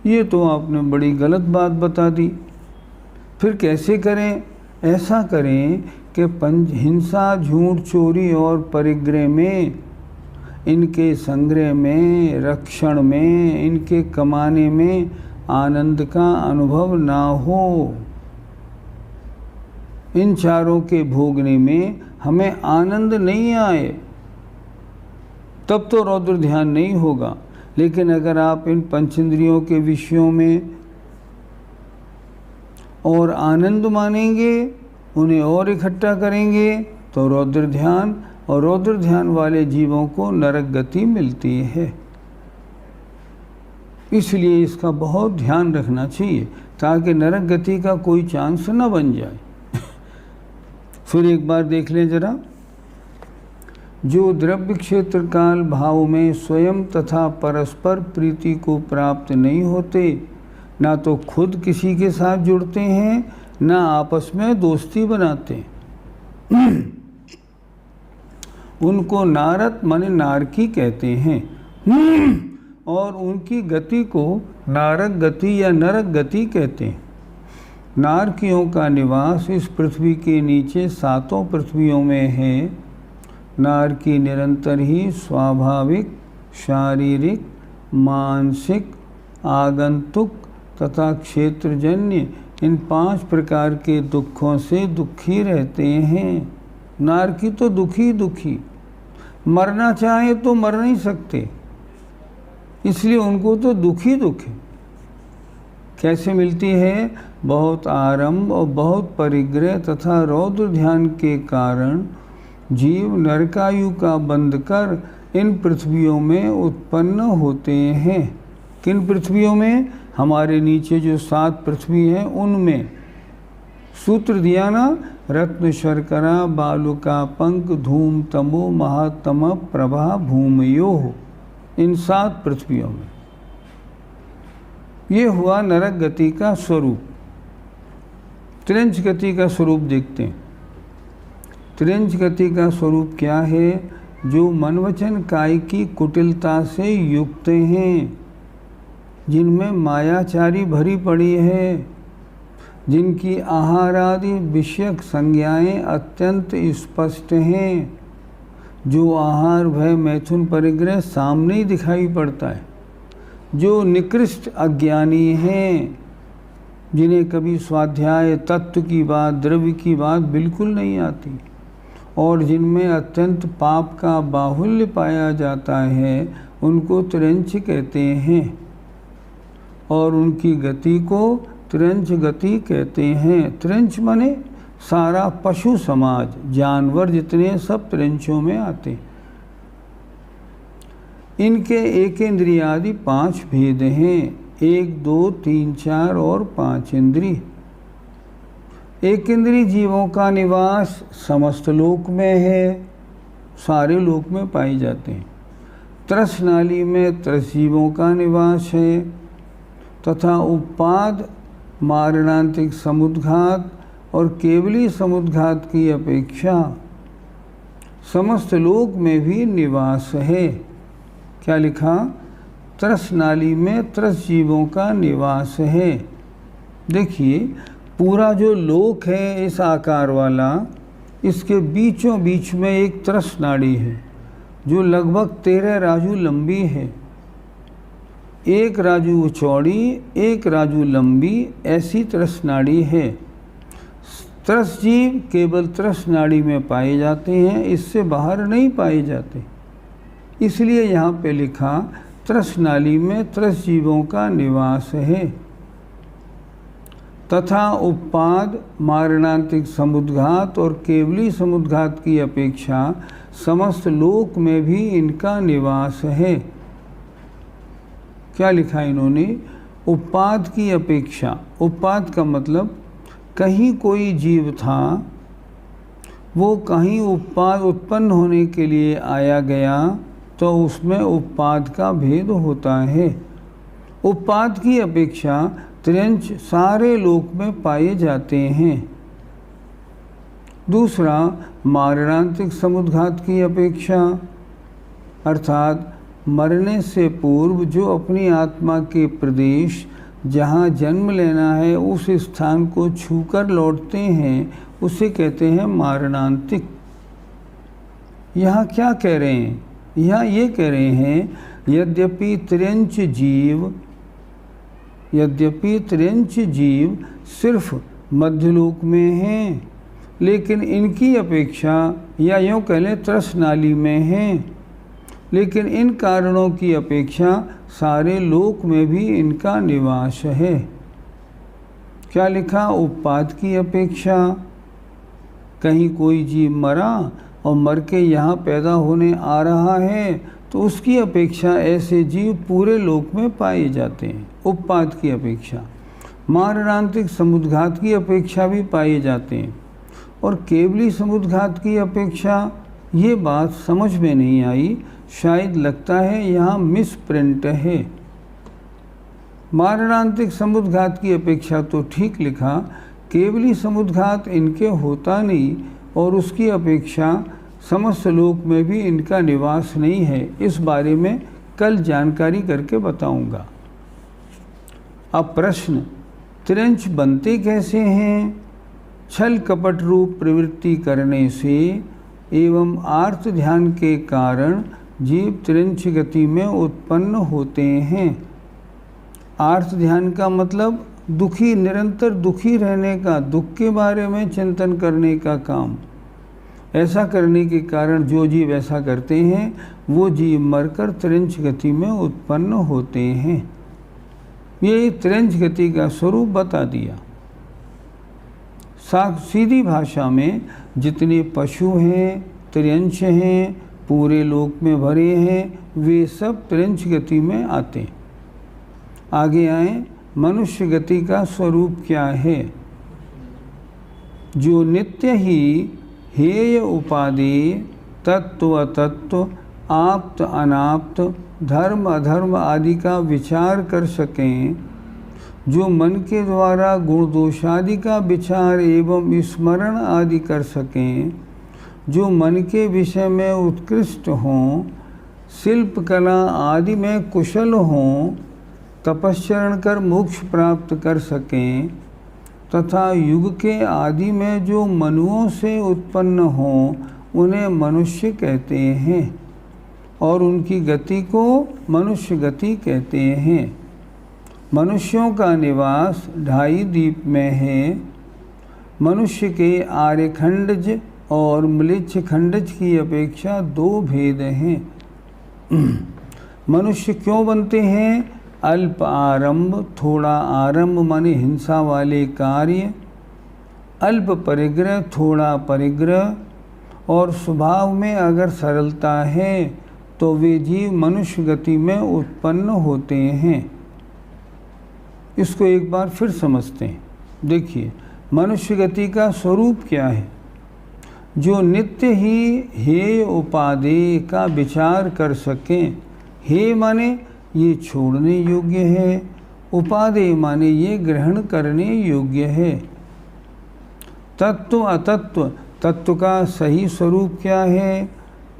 ये तो आपने बड़ी गलत बात बता दी। फिर कैसे करें? ऐसा करें कि हिंसा, झूठ, चोरी और परिग्रह में, इनके संग्रह में, रक्षण में, इनके कमाने में आनंद का अनुभव ना हो। इन चारों के भोगने में हमें आनंद नहीं आए, तब तो रौद्र ध्यान नहीं होगा। लेकिन अगर आप इन पंचेंद्रियों के विषयों में और आनंद मानेंगे, उन्हें और इकट्ठा करेंगे, तो रौद्र ध्यान, और रौद्र ध्यान वाले जीवों को नरक गति मिलती है। इसलिए इसका बहुत ध्यान रखना चाहिए ताकि नरक गति का कोई चांस न बन जाए। फिर एक बार देख लें जरा। जो द्रव्य क्षेत्र काल भाव में स्वयं तथा परस्पर प्रीति को प्राप्त नहीं होते, ना तो खुद किसी के साथ जुड़ते हैं, ना आपस में दोस्ती बनाते, उनको नारद माने नारकी कहते हैं, और उनकी गति को नारक गति या नरक गति कहते हैं। नारकियों का निवास इस पृथ्वी के नीचे 7 पृथ्वियों में है। नारकी निरंतर ही स्वाभाविक, शारीरिक, मानसिक, आगंतुक तथा क्षेत्रजन्य इन 5 प्रकार के दुखों से दुखी रहते हैं। नारकी तो दुखी, मरना चाहे तो मर नहीं सकते, इसलिए उनको तो दुख है। कैसे मिलती है? बहुत आरंभ और बहुत परिग्रह तथा रौद्र ध्यान के कारण जीव नरकायु का बंध कर इन पृथ्वियों में उत्पन्न होते हैं। किन पृथ्वियों में? हमारे नीचे जो 7 पृथ्वी हैं उनमें। सूत्र दिया ना, रत्न शर्करा बालुका पंक धूम तमो महातम प्रभा भूमयो। इन 7 पृथ्वियों में। ये हुआ नरक गति का स्वरूप। त्रिंच गति का स्वरूप देखते हैं। त्रिंच गति का स्वरूप क्या है? जो मन वचन काय की कुटिलता से युक्त हैं, जिनमें मायाचारी भरी पड़ी है, जिनकी आहार आदि विषयक संज्ञाएं अत्यंत स्पष्ट हैं, जो आहार भय मैथुन परिग्रह सामने ही दिखाई पड़ता है, जो निकृष्ट अज्ञानी हैं, जिन्हें कभी स्वाध्याय तत्व की बात, द्रव्य की बात बिल्कुल नहीं आती, और जिनमें अत्यंत पाप का बाहुल्य पाया जाता है, उनको त्रिंच कहते हैं। और उनकी गति को त्रिंच गति कहते हैं। त्रिंच माने सारा पशु समाज, जानवर जितने सब त्रिंचों में आते हैं। इनके एक इंद्रियादि 5 भेद हैं। 1, 2, 3, 4 और 5 इंद्रिय। एक इंद्रिय जीवों का निवास समस्त लोक में है, सारे लोक में पाई जाते हैं। त्रस नाली में त्रस जीवों का निवास है, तथा उपाद मारणांतिक समुद्घात और केवली समुद्घात की अपेक्षा समस्त लोक में भी निवास है। क्या लिखा? त्रस नाली में त्रस जीवों का निवास है। देखिए, पूरा जो लोक है इस आकार वाला, इसके बीचों बीच में एक त्रस नाड़ी है, जो लगभग 13 राजू लंबी है। 1 राजू चौड़ी, 1 राजू लंबी, ऐसी त्रस नाड़ी है। त्रस जीव केवल त्रस नाड़ी में पाए जाते हैं, इससे बाहर नहीं पाए जाते। इसलिए यहाँ पे लिखा त्रस नाली में त्रस जीवों का निवास है, तथा उपाद मारणांतिक समुद्घात और केवली समुद्घात की अपेक्षा समस्त लोक में भी इनका निवास है। क्या लिखा इन्होंने? उपाद की अपेक्षा। उपाद का मतलब कहीं कोई जीव था, वो कहीं उपाद उत्पन्न होने के लिए आया गया, तो उसमें उपाद का भेद होता है। उपाद की अपेक्षा त्रिंच सारे लोक में पाए जाते हैं। दूसरा, मारणांतिक समुद्घात की अपेक्षा, अर्थात मरने से पूर्व जो अपनी आत्मा के प्रदेश जहाँ जन्म लेना है उस स्थान को छूकर लौटते हैं, उसे कहते हैं मारणांतिक। यहाँ क्या कह रहे हैं? यहाँ ये कह रहे हैं, यद्यपि त्रिंच जीव सिर्फ मध्यलोक में हैं, लेकिन इनकी अपेक्षा, या यूँ कह लें त्रस नाली में हैं, लेकिन इन कारणों की अपेक्षा सारे लोक में भी इनका निवास है। क्या लिखा? उपाद की अपेक्षा। कहीं कोई जीव मरा और मर के यहाँ पैदा होने आ रहा है, तो उसकी अपेक्षा ऐसे जीव पूरे लोक में पाए जाते हैं, उपाद की अपेक्षा। मारणांतिक समुद्घात की अपेक्षा भी पाए जाते हैं, और केवली समुद्घात की अपेक्षा, ये बात समझ में नहीं आई, शायद लगता है यहाँ मिस प्रिंट है। मारणांतिक समुद्घात की अपेक्षा तो ठीक लिखा, केवली समुद्घात इनके होता नहीं, और उसकी अपेक्षा समस्त लोक में भी इनका निवास नहीं है। इस बारे में कल जानकारी करके बताऊंगा। अब प्रश्न, त्रिंच बनते कैसे हैं? छल कपट रूप प्रवृत्ति करने से एवं आर्त ध्यान के कारण जीव त्रिंच गति में उत्पन्न होते हैं। आर्त ध्यान का मतलब दुखी, निरंतर दुखी रहने का, दुख के बारे में चिंतन करने का काम। ऐसा करने के कारण जो जीव ऐसा करते हैं, वो जीव मरकर त्रिंच गति में उत्पन्न होते हैं। ये त्रिंच गति का स्वरूप बता दिया। सीधी भाषा में जितने पशु हैं, त्रिंच हैं, पूरे लोक में भरे हैं, वे सब त्रिंच गति में आते हैं। आगे आए, मनुष्य गति का स्वरूप क्या है? जो नित्य ही हेय उपादेय तत्व अतत्व आप्त अनाप्त धर्म अधर्म आदि का विचार कर सकें, जो मन के द्वारा गुण दोष आदि का विचार एवं स्मरण आदि कर सकें, जो मन के विषय में उत्कृष्ट हों, शिल्प कला आदि में कुशल हों, तपस्चरण कर मोक्ष प्राप्त कर सकें, तथा युग के आदि में जो मनुओं से उत्पन्न हों उन्हें मनुष्य कहते हैं और उनकी गति को मनुष्य गति कहते हैं। मनुष्यों का निवास ढाई द्वीप में है। मनुष्य के आर्यखंडज और म्लेच्छ खंडज की अपेक्षा दो भेद हैं। मनुष्य क्यों बनते हैं? अल्प आरंभ, थोड़ा आरंभ माने हिंसा वाले कार्य, अल्प परिग्रह, थोड़ा परिग्रह, और स्वभाव में अगर सरलता है तो वे जीव मनुष्य गति में उत्पन्न होते हैं। इसको एक बार फिर समझते हैं। देखिए, मनुष्य गति का स्वरूप क्या है? जो नित्य ही हेय उपादेय का विचार कर सकें। हेय माने ये छोड़ने योग्य है, उपादेय माने ये ग्रहण करने योग्य है। तत्व अतत्व, तत्व का सही स्वरूप क्या है,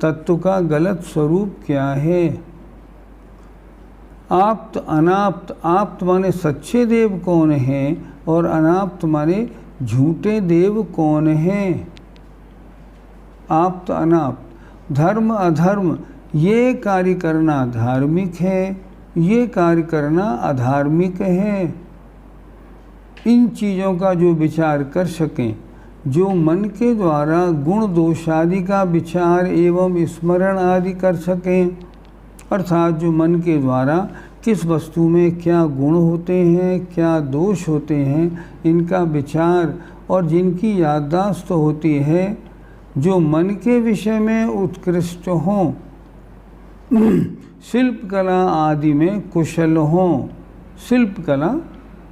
तत्व का गलत स्वरूप क्या है। आप्त अनाप्त, आप्त माने सच्चे देव कौन हैं और अनाप्त माने झूठे देव कौन हैं। आप्त अनाप्त, धर्म अधर्म, ये कार्य करना धार्मिक है, ये कार्य करना अधार्मिक है। इन चीज़ों का जो विचार कर सकें, जो मन के द्वारा गुण दोष आदि का विचार एवं स्मरण आदि कर सकें, अर्थात जो मन के द्वारा किस वस्तु में क्या गुण होते हैं, क्या दोष होते हैं, इनका विचार और जिनकी याददाश्त होती है, जो मन के विषय में उत्कृष्ट हों, शिल्प कला आदि में कुशल हों। शिल्प कला,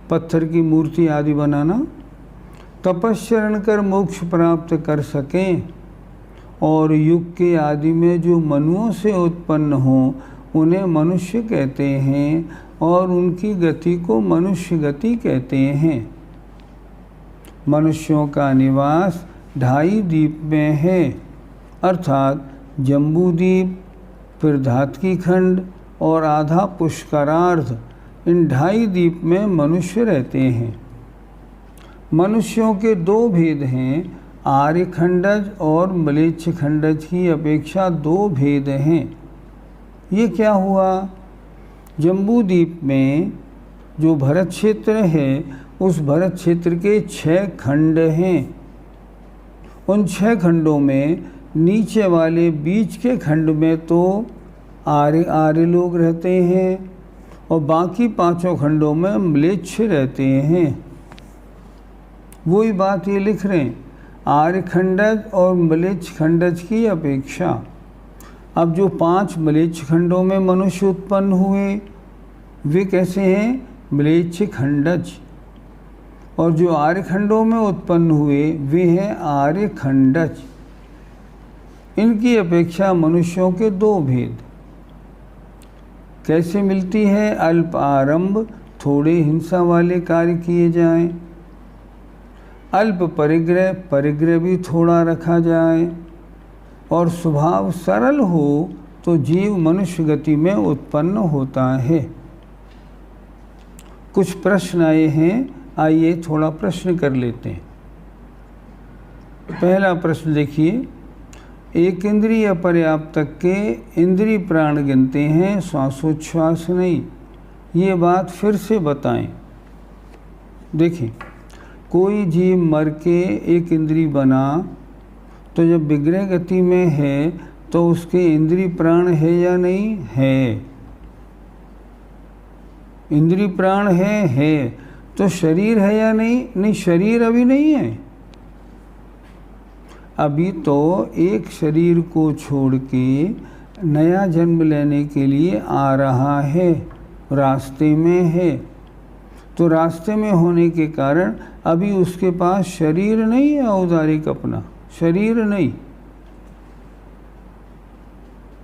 पत्थर की मूर्ति आदि बनाना, तपस्चरण कर मोक्ष प्राप्त कर सकें, और युग के आदि में जो मनुओं से उत्पन्न हों उन्हें मनुष्य कहते हैं और उनकी गति को मनुष्य गति कहते हैं। मनुष्यों का निवास ढाई द्वीप में है, अर्थात जम्बू द्वीप, फिर धातकी खंड और आधा पुष्करार्ध, इन ढाई द्वीप में मनुष्य रहते हैं। मनुष्यों के दो भेद हैं, आर्य खंडज और म्लेच्छ खंडज की अपेक्षा दो भेद हैं। ये क्या हुआ? जम्बू द्वीप में जो भरत क्षेत्र है, उस भरत क्षेत्र के 6 खंड हैं। उन 6 खंडों में नीचे वाले बीच के खंड में तो आर्य लोग रहते हैं और बाकी 5 खंडों में म्लेच्छ रहते हैं। वही बात ये लिख रहे हैं, आर्य खंडज और म्लेच्छ खंडज की अपेक्षा। अब जो 5 म्लेच्छ खंडों में मनुष्य उत्पन्न हुए वे कैसे हैं? म्लेच्छ खंडज। और जो आर्य खंडों में उत्पन्न हुए वे हैं आर्य खंडज। इनकी अपेक्षा मनुष्यों के दो भेद। कैसे मिलती है? अल्प आरंभ, थोड़े हिंसा वाले कार्य किए जाएं, अल्प परिग्रह, परिग्रह भी थोड़ा रखा जाए, और स्वभाव सरल हो तो जीव मनुष्य गति में उत्पन्न होता है। कुछ प्रश्न आए हैं, आइए थोड़ा प्रश्न कर लेते हैं। पहला प्रश्न देखिए, एक इंद्रिय पर्याप्तक के इंद्रिय प्राण गिनते हैं, श्वासोच्छ्वास नहीं। ये बात फिर से बताएं। देखिए, कोई जीव मर के एक इंद्रिय बना तो जब विग्रह गति में है तो उसके इंद्रिय प्राण है या नहीं? है। इंद्रिय प्राण है। तो शरीर है या नहीं? नहीं, शरीर अभी नहीं है। अभी तो एक शरीर को छोड़ के नया जन्म लेने के लिए आ रहा है, रास्ते में है। तो रास्ते में होने के कारण अभी उसके पास शरीर नहीं है, औदारिक अपना शरीर नहीं।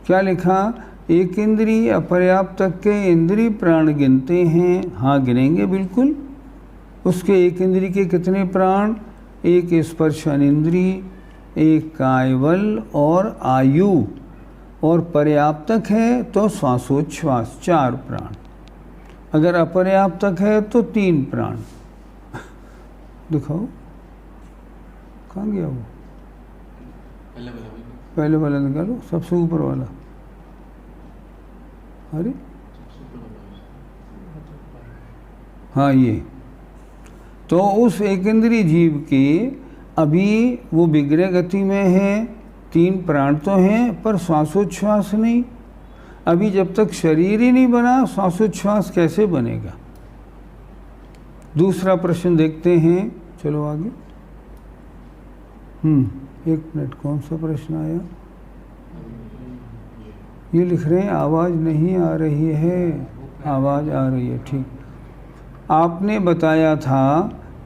क्या लिखा? एक इंद्रिय अपर्याप्त तक के इंद्रिय प्राण गिनते हैं। हाँ गिनेंगे बिल्कुल। उसके एक इंद्रिय के कितने प्राण? एक स्पर्शन इंद्रिय, एक कायवल और आयु, और पर्याप्तक है तो श्वासोच्छ्वास, 4 प्राण। अगर अपर्याप्तक है तो 3 प्राण। दिखाओ कहाँ गया वो? पहले वाला निकालो, सबसे ऊपर वाला। अरे हाँ ये तो उस एक इंद्रिय जीव के अभी वो विग्रह गति में है, 3 प्राण तो हैं पर श्वासोच्छ्वास नहीं। अभी जब तक शरीर ही नहीं बना श्वासोच्छ्वास कैसे बनेगा? दूसरा प्रश्न देखते हैं, चलो आगे। 1 मिनट, कौन सा प्रश्न आया? ये लिख रहे हैं आवाज़ नहीं आ रही है। आवाज़ आ रही है, ठीक। आपने बताया था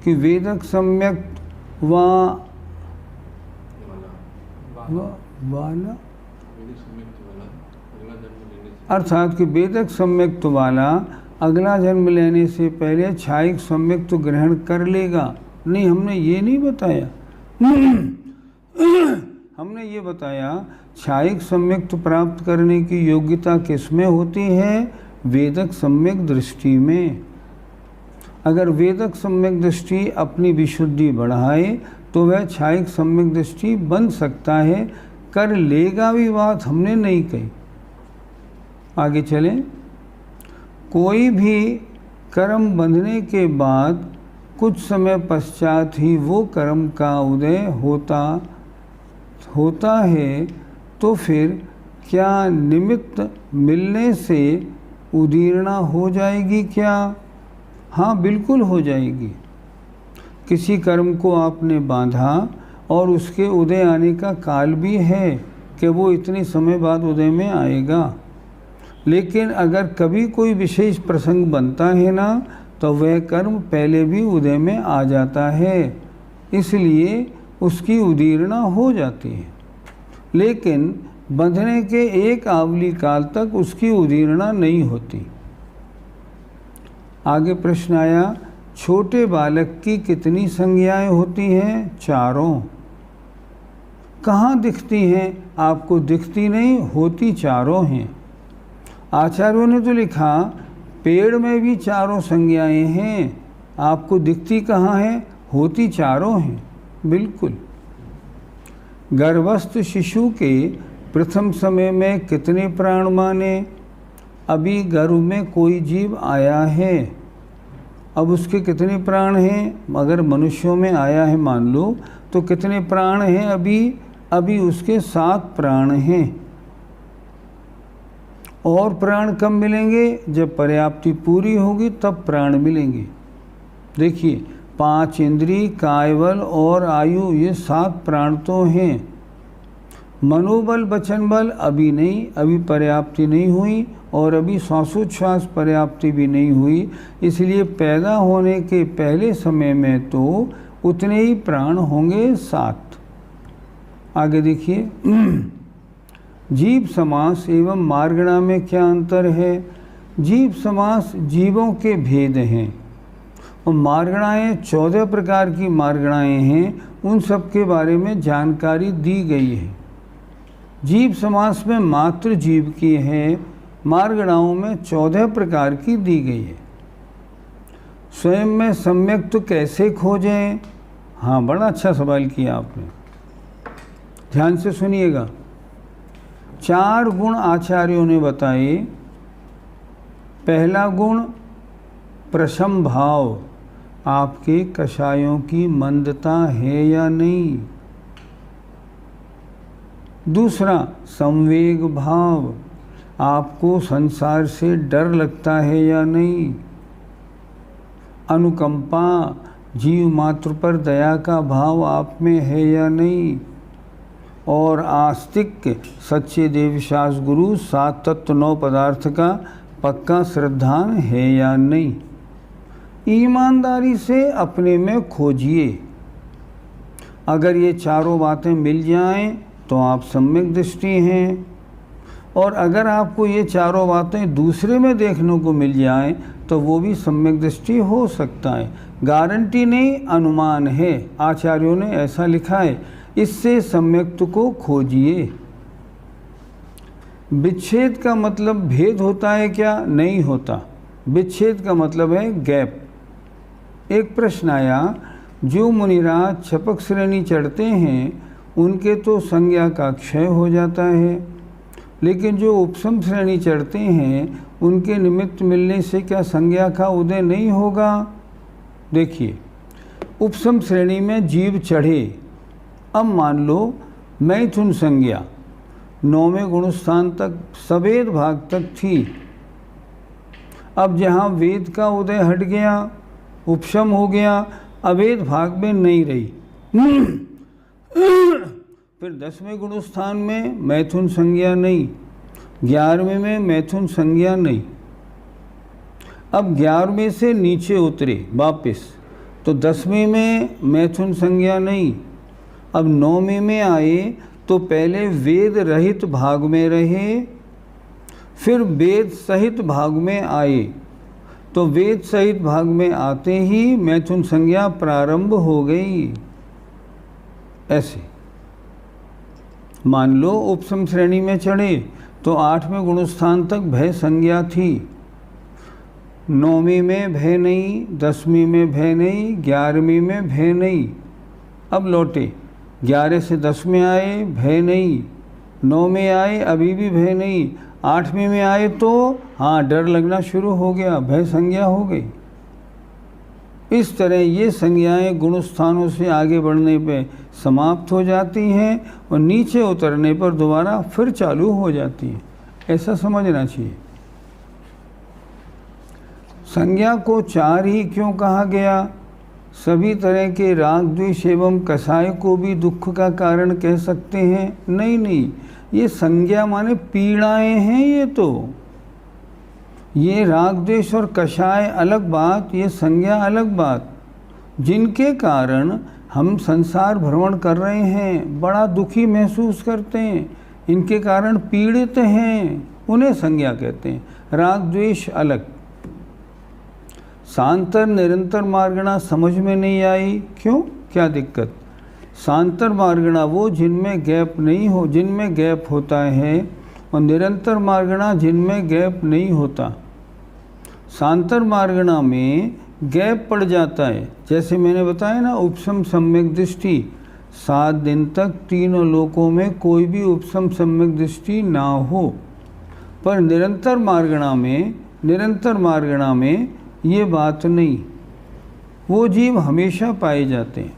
कि वेदक सम्यक वाला अर्थात कि वेदक सम्यक्त वाला अगला जन्म लेने से पहले क्षायिक सम्यक्त ग्रहण कर लेगा। नहीं, हमने ये नहीं बताया। हमने ये बताया क्षायिक सम्यक्त प्राप्त करने की योग्यता किसमें होती है? वेदक सम्यक दृष्टि में। अगर वेदक सम्यक दृष्टि अपनी विशुद्धि बढ़ाए तो वह क्षायिक सम्यक दृष्टि बन सकता है, कर लेगा भी, बात हमने नहीं कही। आगे चलें। कोई भी कर्म बंधने के बाद कुछ समय पश्चात ही वो कर्म का उदय होता है, तो फिर क्या निमित्त मिलने से उदीर्णा हो जाएगी क्या? हाँ बिल्कुल हो जाएगी। किसी कर्म को आपने बांधा और उसके उदय आने का काल भी है कि वो इतने समय बाद उदय में आएगा, लेकिन अगर कभी कोई विशेष प्रसंग बनता है ना, तो वह कर्म पहले भी उदय में आ जाता है, इसलिए उसकी उदीर्णा हो जाती है। लेकिन बंधने के एक आवली काल तक उसकी उदीर्णा नहीं होती। आगे प्रश्न आया, छोटे बालक की कितनी संज्ञाएं होती हैं? 4। कहाँ दिखती हैं? आपको दिखती नहीं, होती 4 हैं। आचार्यों ने तो लिखा पेड़ में भी 4 संज्ञाएं हैं, आपको दिखती कहाँ है? होती 4 हैं। बिल्कुल। गर्भस्थ शिशु के प्रथम समय में कितने प्राण माने? अभी गर्भ में कोई जीव आया है, अब उसके कितने प्राण हैं? अगर मनुष्यों में आया है मान लो, तो कितने प्राण हैं? अभी उसके 7 प्राण हैं। और प्राण कब मिलेंगे? जब पर्याप्ति पूरी होगी तब प्राण मिलेंगे। देखिए 5 इंद्रिय, कायबल और आयु, ये 7 प्राण तो हैं। मनोबल वचन बल अभी नहीं, अभी पर्याप्ति नहीं हुई, और अभी श्वासोच्छ्वास पर्याप्ति भी नहीं हुई, इसलिए पैदा होने के पहले समय में तो उतने ही प्राण होंगे, 7। आगे देखिए। जीव समास एवं मार्गणा में क्या अंतर है? जीव समास जीवों के भेद हैं, और मार्गणाएँ 14 प्रकार की मार्गणाएँ हैं, उन सब के बारे में जानकारी दी गई है। जीव समास में मात्र जीव की है, मार्गणाओं में 14 प्रकार की दी गई है। स्वयं में सम्यक तो कैसे खोजें? हाँ, बड़ा अच्छा सवाल किया आपने, ध्यान से सुनिएगा। 4 गुण आचार्यों ने बताए। पहला गुण प्रशम भाव, आपके कषायों की मंदता है या नहीं। दूसरा संवेग भाव, आपको संसार से डर लगता है या नहीं। अनुकंपा, जीव मात्र पर दया का भाव आप में है या नहीं। और आस्तिक, सच्चे देवशास गुरु 7 तत्व 9 पदार्थ का पक्का श्रद्धान है या नहीं। ईमानदारी से अपने में खोजिए। अगर ये चारों बातें मिल जाएं तो आप सम्यक दृष्टि हैं। और अगर आपको ये चारों बातें दूसरे में देखने को मिल जाएं तो वो भी सम्यक दृष्टि हो सकता है। गारंटी नहीं, अनुमान है, आचार्यों ने ऐसा लिखा है। इससे सम्यक्त को खोजिए। विच्छेद का मतलब भेद होता है क्या? नहीं होता। विच्छेद का मतलब है गैप। एक प्रश्न आया, जो मुनिराज छपक श्रेणी चढ़ते हैं उनके तो संज्ञा का क्षय हो जाता है, लेकिन जो उपसम श्रेणी चढ़ते हैं उनके निमित्त मिलने से क्या संज्ञा का उदय नहीं होगा? देखिए, उपसम श्रेणी में जीव चढ़े। अब मान लो मैथुन संज्ञा 9वें गुणस्थान तक सवेद भाग तक थी। अब जहाँ वेद का उदय हट गया, उपशम हो गया, अवेद भाग में नहीं रही। फिर 10वें गुणस्थान में मैथुन संज्ञा नहीं, 11वें में मैथुन संज्ञा नहीं। अब 11वें से नीचे उतरे वापस, तो 10वें में मैथुन संज्ञा नहीं। अब 9वें में आए तो पहले वेद रहित भाग में रहे, फिर वेद सहित भाग में आए, तो वेद सहित भाग में आते ही मैथुन संज्ञा प्रारंभ हो गई। ऐसे मान लो उपसम श्रेणी में चढ़े तो 8वें गुणस्थान तक भय संज्ञा थी, 9वीं में भय नहीं, 10वीं में भय नहीं, 11वीं में भय नहीं। अब लौटे, 11 से 10 में आए, भय नहीं, 9 में आए, अभी भी भय नहीं, 8वीं में आए तो हाँ डर लगना शुरू हो गया, भय संज्ञा हो गई। इस तरह ये संज्ञाएं गुण स्थानों से आगे बढ़ने पे समाप्त हो जाती हैं और नीचे उतरने पर दोबारा फिर चालू हो जाती हैं। ऐसा समझना चाहिए। संज्ञा को 4 ही क्यों कहा गया? सभी तरह के राग द्वेष एवं कसाय को भी दुख का कारण कह सकते हैं? नहीं, ये संज्ञा माने पीड़ाएं हैं। ये राग द्वेष और कषाय अलग बात, ये संज्ञा अलग बात, जिनके कारण हम संसार भ्रमण कर रहे हैं, बड़ा दुखी महसूस करते हैं, इनके कारण पीड़ित हैं, उन्हें संज्ञा कहते हैं। राग द्वेष अलग। सांतर निरंतर मार्गणा समझ में नहीं आई, क्यों, क्या दिक्कत? सांतर मार्गणा वो जिनमें गैप नहीं हो, जिनमें गैप होता है, और निरंतर मार्गणा जिनमें गैप नहीं होता। सांतर मार्गणा में गैप पड़ जाता है, जैसे मैंने बताया ना, उपसम सम्यक दृष्टि, 7 दिन तक तीनों लोकों में कोई भी उपसम सम्यक दृष्टि ना हो। पर निरंतर मार्गणा में ये बात नहीं, वो जीव हमेशा पाए जाते हैं।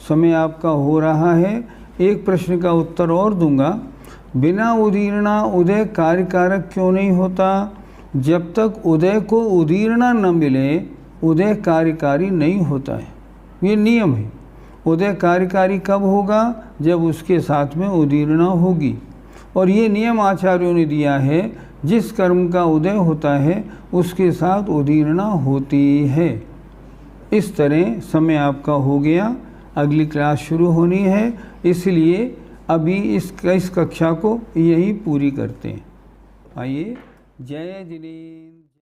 समय आपका हो रहा है, एक प्रश्न का उत्तर और दूंगा। बिना उदीरणा उदय कार्यकारक क्यों नहीं होता? जब तक उदय को उदीरणा न मिले उदय कार्यकारी नहीं होता है, ये नियम है। उदय कार्यकारी कब होगा? जब उसके साथ में उदीरणा होगी। और ये नियम आचार्यों ने दिया है, जिस कर्म का उदय होता है उसके साथ उदीरणा होती है। इस तरह समय आपका हो गया, अगली क्लास शुरू होनी है, इसलिए अभी इस कक्षा को यही पूरी करते हैं। आइए, जय जिनेन्द्र।